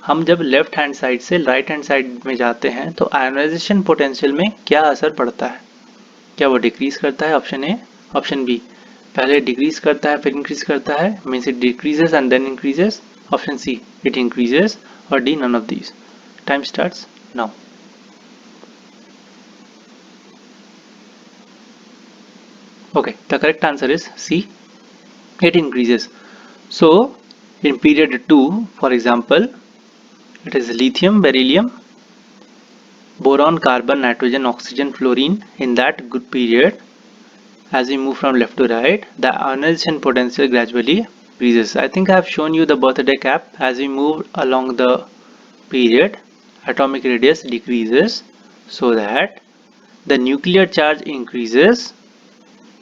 हम जब लेफ्ट हैंड साइड से राइट हैंड साइड में जाते हैं तो आयोनाइजेशन पोटेंशियल में क्या असर पड़ता है? क्या वो डिक्रीज करता है? ऑप्शन ए, ऑप्शन बी, पहले डिक्रीज करता है फिर इंक्रीज करता है, means it decreases and then increases, option C, it increases, और D, none of these. Time starts now. Okay, the correct answer is C. It increases. So, in period 2, for example, it is lithium, beryllium, boron, carbon, nitrogen, oxygen, fluorine. In that good period, as we move from left to right, the ionization potential gradually increases. I think I have shown you the birthday cap. As we move along the period, atomic radius decreases so that the nuclear charge increases.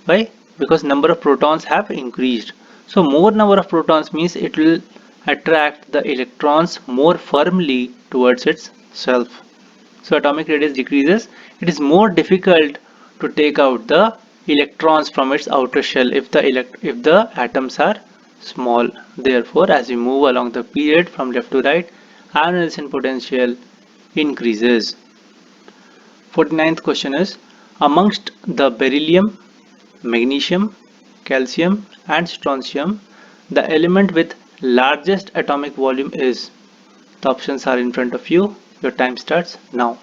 Why? Because number of protons have increased. So more number of protons means it will attract the electrons more firmly towards itself. So atomic radius decreases. It is more difficult to take out the electrons from its outer shell if the atoms are small. Therefore, as we move along the period from left to right, ionization potential increases. 49th question is, amongst the beryllium, magnesium, calcium and strontium, the element with largest atomic volume is. The options are in front of you. Your time starts now.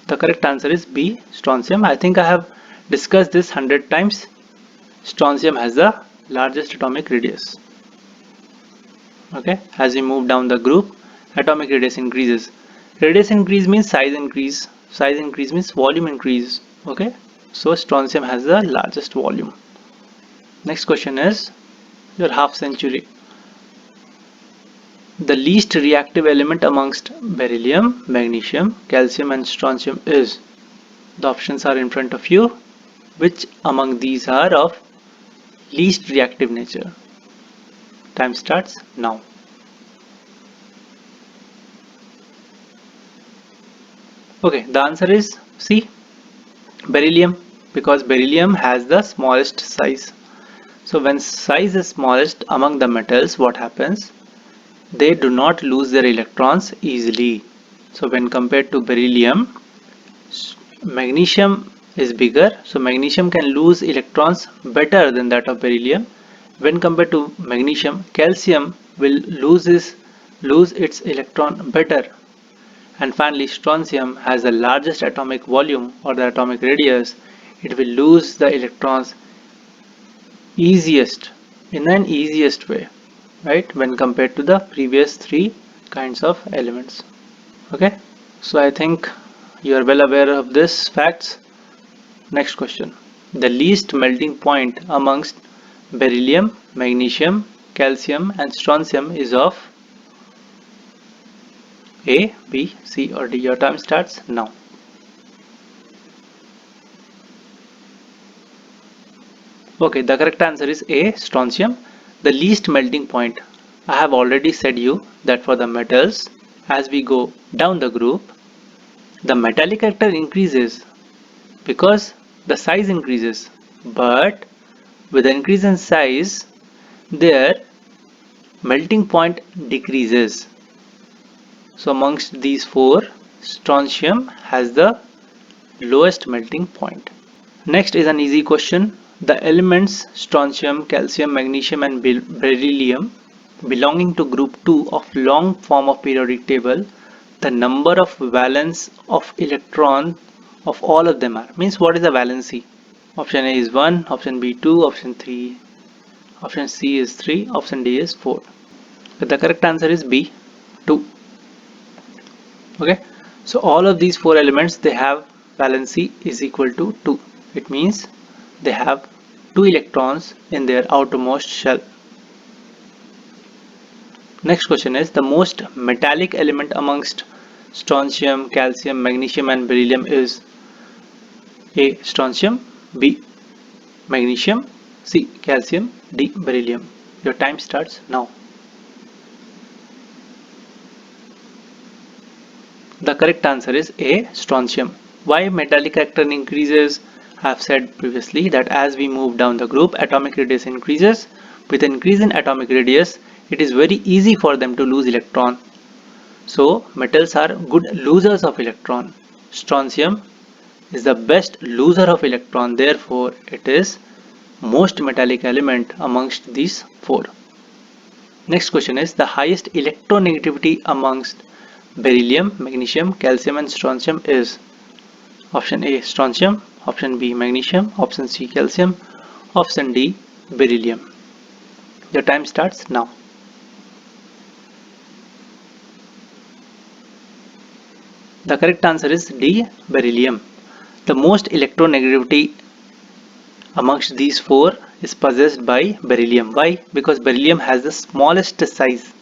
The correct answer is B, strontium. I think I have discussed this 100 times. Strontium has the largest atomic radius. Okay, as we move down the group, atomic radius increases. Radius increase means size increase. Size increase means volume increase. Okay, so strontium has the largest volume. Next question is your half century. The least reactive element amongst beryllium, magnesium, calcium and strontium is. The options are in front of you. Which among these are of least reactive nature? Time starts now. Okay, the answer is C, beryllium, because beryllium has the smallest size. So when size is smallest among the metals, what happens? They do not lose their electrons easily. So when compared to beryllium, magnesium is bigger, so magnesium can lose electrons better than that of beryllium. When compared to magnesium, calcium will lose its electron better. And finally, strontium has the largest atomic volume or the atomic radius. It will lose the electrons easiest, in an easiest way, right, when compared to the previous three kinds of elements. Okay, so I think you are well aware of this facts. Next question. The least melting point amongst beryllium, magnesium, calcium and strontium is of A, B, C or D. Your time starts now. Okay, the correct answer is A, strontium. The least melting point. I have already said you that for the metals, as we go down the group, the metallic character increases because the size increases, but with the increase in size, their melting point decreases. So amongst these four, strontium has the lowest melting point. Next is an easy question. The elements strontium, calcium, magnesium and beryllium belonging to group 2 of long form of periodic table, the number of valence of electron of all of them are. Means what is the valency? Option A is 1, option B 2, option 3, option C is 3, option D is 4. But the correct answer is B, 2. Okay, so all of these four elements, they have valency is equal to 2. It means they have 2 electrons in their outermost shell. Next question is, the most metallic element amongst strontium, calcium, magnesium and beryllium is A, strontium, B, magnesium, C, calcium, D, beryllium. Your time starts now. The correct answer is A, strontium. Why metallic character increases? I have said previously that as we move down the group, atomic radius increases, With increase in atomic radius, it is very easy for them to lose electron. So metals are good losers of electron. Strontium is the best loser of electron, therefore it is most metallic element amongst these four. Next question is the highest electronegativity amongst beryllium, magnesium, calcium and strontium is option A strontium, option B magnesium, option C calcium, option D beryllium. Your time starts now. The correct answer is D beryllium. The most electronegativity amongst these four is possessed by beryllium. Why? Because beryllium has the smallest size.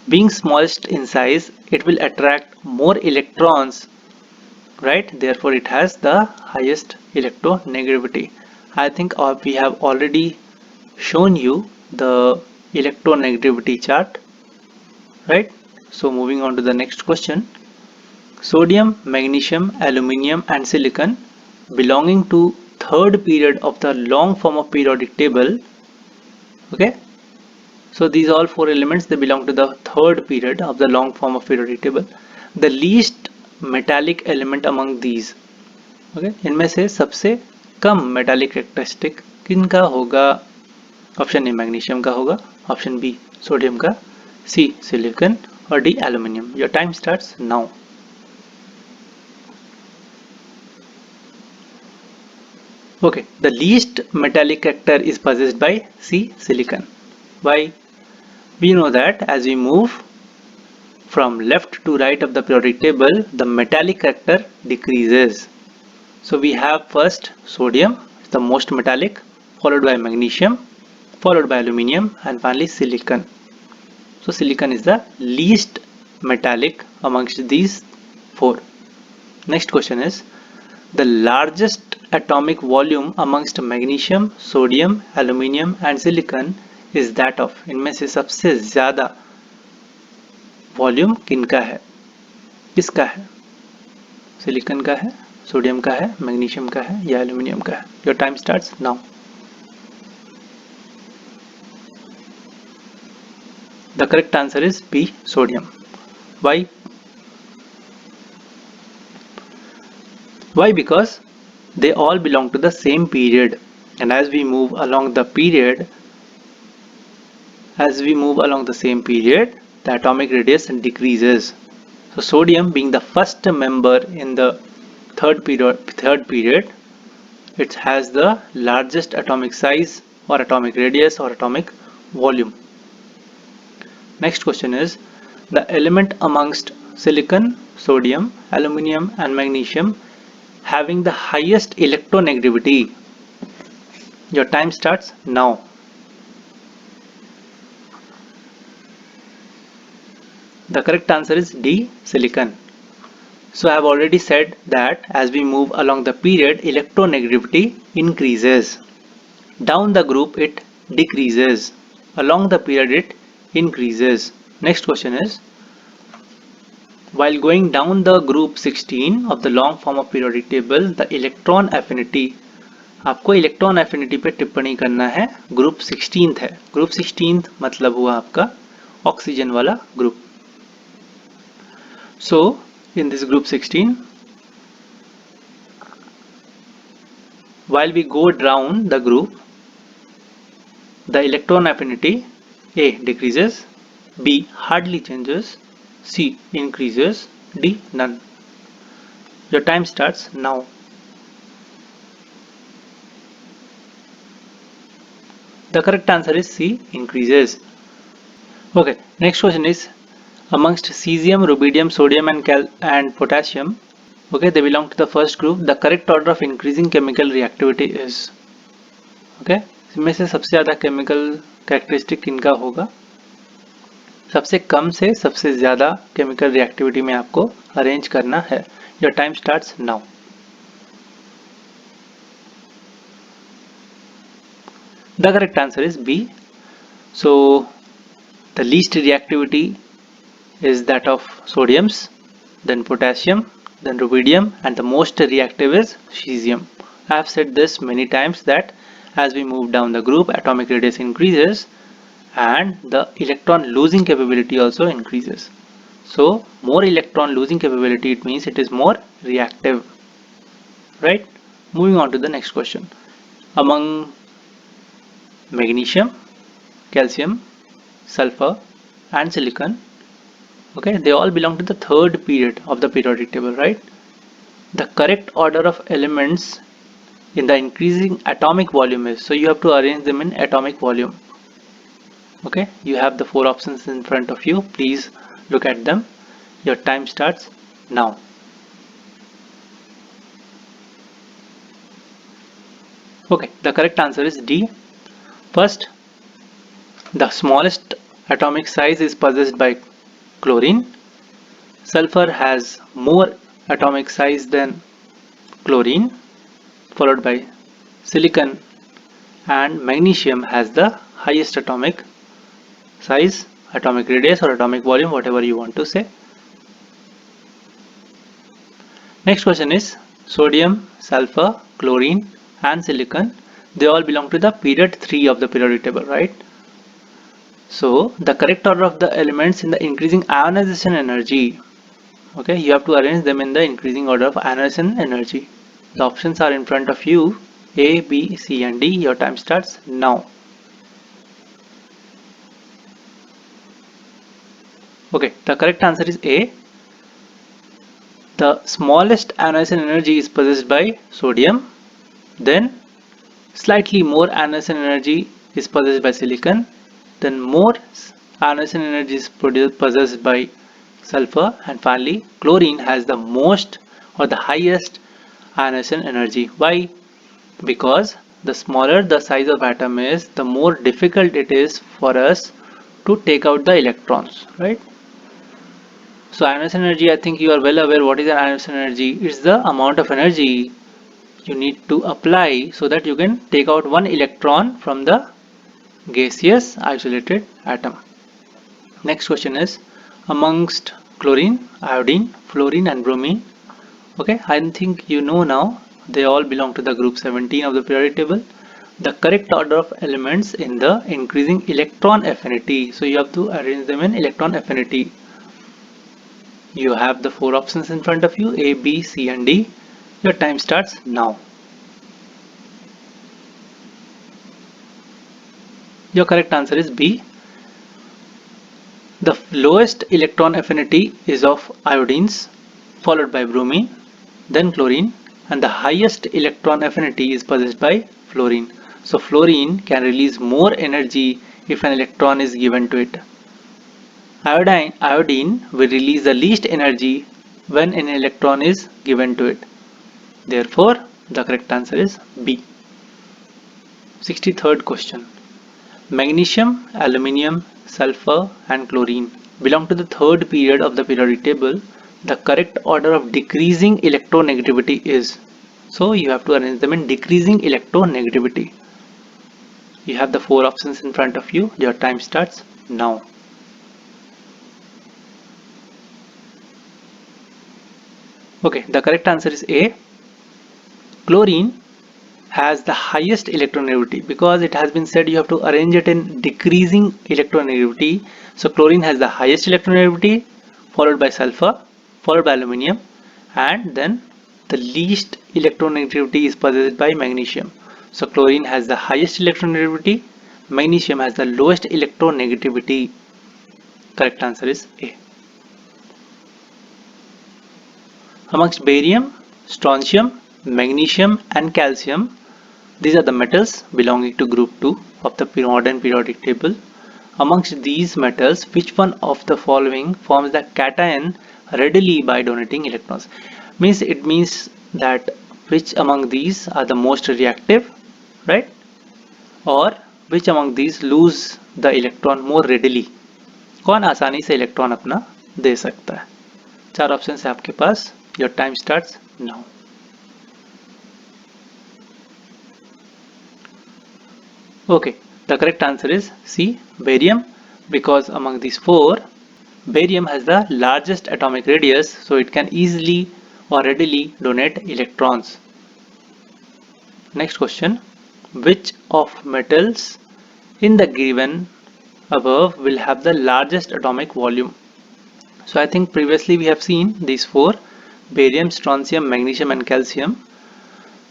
Being smallest in size, it will attract more electrons, right? Therefore it has the highest electronegativity. I think we have already shown you the electronegativity chart, right? So moving on to the next question. Sodium, magnesium, aluminium and silicon belonging to third period of the long form of periodic table. Okay, so these all four elements, they belong to the third period of the long form of periodic table. The least metallic element among these, okay, इनमें से सबसे कम metallic characteristic किनका होगा? Option A magnesium का होगा, option B sodium का, सी silicon और D aluminium. Your time starts now. Okay, the least metallic character is possessed by C silicon. Why? We know that as we move from left to right of the periodic table, the metallic character decreases. So we have first sodium, the most metallic, followed by magnesium, followed by aluminium and finally silicon. So silicon is the least metallic amongst these four. Next question is the largest atomic volume amongst magnesium, sodium, aluminium and silicon is that of. इनमें से सबसे ज्यादा volume किनका है, किसका है? Silicon का है, सोडियम का है, मैग्नीशियम का है या एल्यूमिनियम का है? Your time starts now. The correct answer is B sodium. Why? Why? Because they all belong to the same period, and as we move along the period, the atomic radius decreases. So sodium being the first member in the third period, it has the largest atomic size or atomic radius or atomic volume. Next question is the element amongst silicon, sodium, aluminium and magnesium having the highest electronegativity. Your time starts now. The correct answer is D, silicon. So I have already said that as we move along the period, electronegativity increases. Down the group it decreases. Along the period it increases. Next question is, while going down the group 16 of the long form of periodic table, the electron affinity, आपको electron affinity पे टिप्पणी करना है. Group 16th है. Group 16th मतलब हुआ आपका oxygen वाला group. So in this group 16, while we go down the group, the electron affinity A decreases, B hardly changes, C increases, D none. Your time starts now. The correct answer is C, increases. Okay, next question is amongst cesium, rubidium, sodium and potassium, okay, they belong to the first group. The correct order of increasing chemical reactivity is, okay, इसमें से सबसे ज़्यादा chemical characteristic किनका होगा? सबसे कम से सबसे ज़्यादा chemical reactivity में आपको arrange करना है. Your time starts now. The correct answer is B. So the least reactivity is that of sodiums, then potassium, then rubidium, and the most reactive is cesium. I have said this many times that as we move down the group, atomic radius increases, and the electron losing capability also increases. So more electron losing capability, it means it is more reactive, right? Moving on to the next question. Among magnesium, calcium, sulfur and silicon, okay, they all belong to the third period of the periodic table, right? The correct order of elements in the increasing atomic volume is, so you have to arrange them in atomic volume. Okay, you have the four options in front of you. Please look at them. Your time starts now. Okay, the correct answer is D. First, the smallest atomic size is possessed by chlorine. Sulfur has more atomic size than chlorine, followed by silicon, and magnesium has the highest atomic size, atomic radius or atomic volume, whatever you want to say. Next question is sodium, sulfur, chlorine and silicon. They all belong to the period 3 of the periodic table, right? So the correct order of the elements in the increasing ionization energy, okay, you have to arrange them in the increasing order of ionization energy. The options are in front of you, A, B, C and D. Your time starts now. Okay, the correct answer is A. The smallest ionization energy is possessed by sodium, then slightly more ionization energy is possessed by silicon, then more ionization energy is possessed by sulfur, and finally chlorine has the most or the highest ionization energy. Why? Because the smaller the size of atom is, the more difficult it is for us to take out the electrons, right? So ionization energy, I think you are well aware what is an ionization energy. It's the amount of energy you need to apply so that you can take out one electron from the gaseous isolated atom. Next question is amongst chlorine, iodine, fluorine and bromine. Okay, I think you know now they all belong to the group 17 of the periodic table. The correct order of elements in the increasing electron affinity. So you have to arrange them in electron affinity. You have the four options in front of you, A, B, C and D. Your time starts now. Your correct answer is B. The lowest electron affinity is of iodines, followed by bromine, then chlorine, and the highest electron affinity is possessed by fluorine. So fluorine can release more energy if an electron is given to it. Iodine will release the least energy when an electron is given to it. Therefore, the correct answer is B. 63rd question. Magnesium, aluminium, sulfur and chlorine belong to the third period of the periodic table. The correct order of decreasing electronegativity is, so you have to arrange them in decreasing electronegativity. You have the four options in front of you. Your time starts now. Okay, the correct answer is A. Chlorine has the highest electronegativity because it has been said you have to arrange it in decreasing electronegativity. So chlorine has the highest electronegativity, followed by sulfur, followed by aluminium, and then the least electronegativity is possessed by magnesium. So chlorine has the highest electronegativity, magnesium has the lowest electronegativity. Correct answer is A. Amongst barium, strontium, magnesium and calcium, these are the metals belonging to group 2 of the modern periodic table. Amongst these metals, which one of the following forms the cation readily by donating electrons? It means that which among these are the most reactive, right? Or which among these lose the electron more readily? कौन आसानी से electron अपना दे सकता है? चार option है आपके पास. Your time starts now. Okay, the correct answer is C, barium, because among these four, barium has the largest atomic radius, so it can easily or readily donate electrons. Next question, which of metals in the given above will have the largest atomic volume. So I think previously we have seen these four: barium, strontium, magnesium and calcium.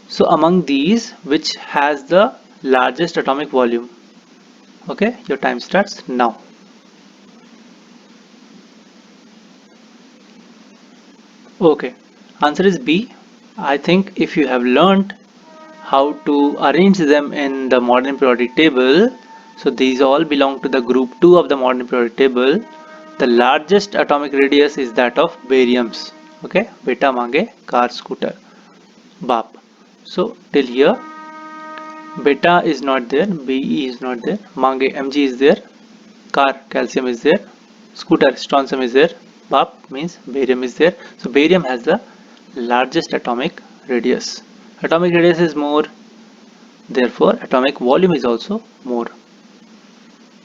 So among these, which has the largest atomic volume? Okay, your time starts now. Okay, answer is B. I think if you have learned how to arrange them in the modern periodic table, so these all belong to the group 2 of the modern periodic table. The largest atomic radius is that of barium's. Okay, beta mange car scooter bap. So till here beta is not there, Be is not there, mange Mg is there, car calcium is there, scooter strontium is there, bap means barium is there. So barium has the largest atomic radius. Atomic radius is more, therefore atomic volume is also more.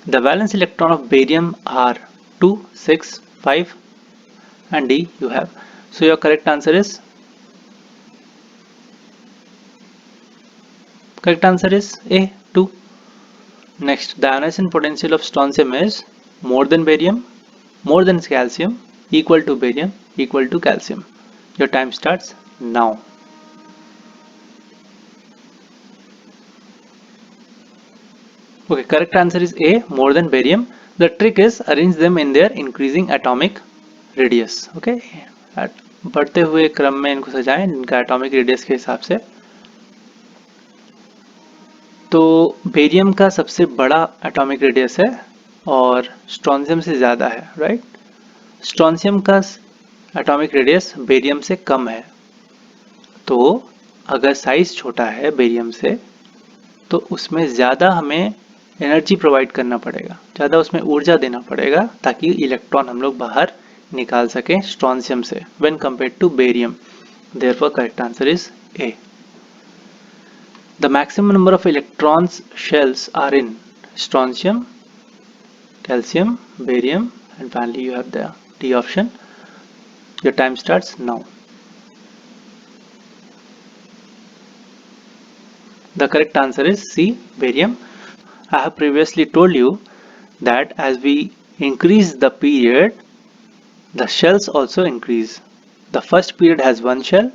The valence electron of barium are 2, 6, 5 and D you have. So your correct answer is A, 2. Next, the ionization potential of strontium is more than barium, more than calcium, equal to barium, equal to calcium. Your time starts now. Okay, correct answer is A, more than barium. The trick is arrange them in their increasing atomic radius. Okay, बढ़ते हुए क्रम में इनको सजाएं इनका atomic radius के हिसाब से. तो बेरियम का सबसे बड़ा एटॉमिक रेडियस है और स्ट्रोंशियम से ज़्यादा है, राइट. स्ट्रोंशियम का एटॉमिक रेडियस बेरियम से कम है. तो अगर साइज छोटा है बेरियम से तो उसमें ज़्यादा हमें एनर्जी प्रोवाइड करना पड़ेगा, ज़्यादा उसमें ऊर्जा देना पड़ेगा ताकि इलेक्ट्रॉन हम लोग बाहर निकाल सकें स्ट्रोंशियम से when compared to barium. Therefore correct answer is A. The maximum number of electrons shells are in strontium, calcium, barium and finally you have the D option. Your time starts now. The correct answer is C, barium. I have previously told you that as we increase the period, the shells also increase. The first period has one shell,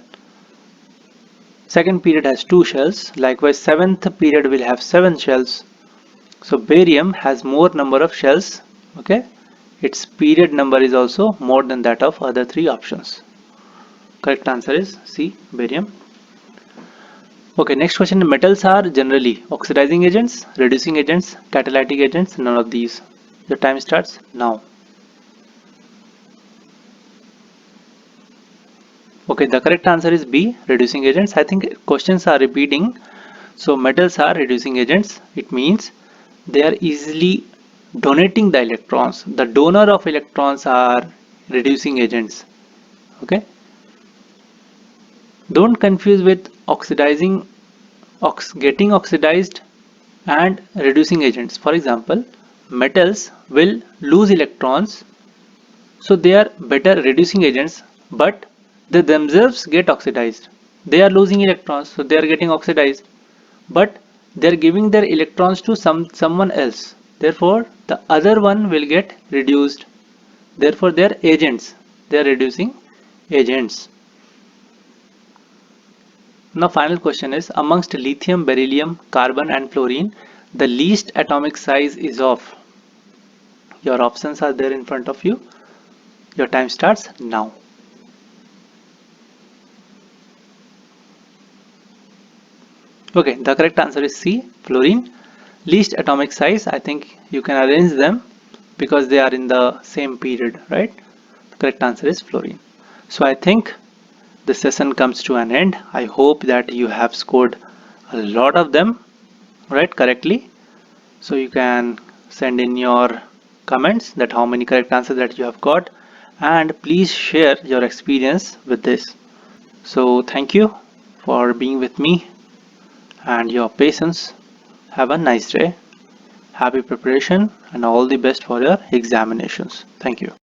second period has two shells, likewise seventh period will have 7 shells. So barium has more number of shells. Okay, its period number is also more than that of other 3 options. Correct answer is C, barium. Okay, next question. Metals are generally oxidizing agents, reducing agents, catalytic agents, none of these. Your time starts now. Okay, the correct answer is B, reducing agents. I think questions are repeating. So metals are reducing agents. It means they are easily donating the electrons. The donor of electrons are reducing agents. Okay, don't confuse with oxidizing, getting oxidized and reducing agents. For example, metals will lose electrons, so they are better reducing agents, but they themselves get oxidized. They are losing electrons, so they are getting oxidized, but they are giving their electrons to someone else. Therefore, the other one will get reduced. Therefore, they are agents. They are reducing agents. Now, final question is, amongst lithium, beryllium, carbon and fluorine, the least atomic size is of. Your options are there in front of you. Your time starts now. Okay, the correct answer is C, fluorine. Least atomic size, I think you can arrange them because they are in the same period, right? The correct answer is fluorine. So I think the session comes to an end. I hope that you have scored a lot of them, right, correctly. So you can send in your comments that how many correct answers that you have got, and please share your experience with this. So thank you for being with me and your patience. Have a nice day. Happy preparation and all the best for your examinations. Thank you.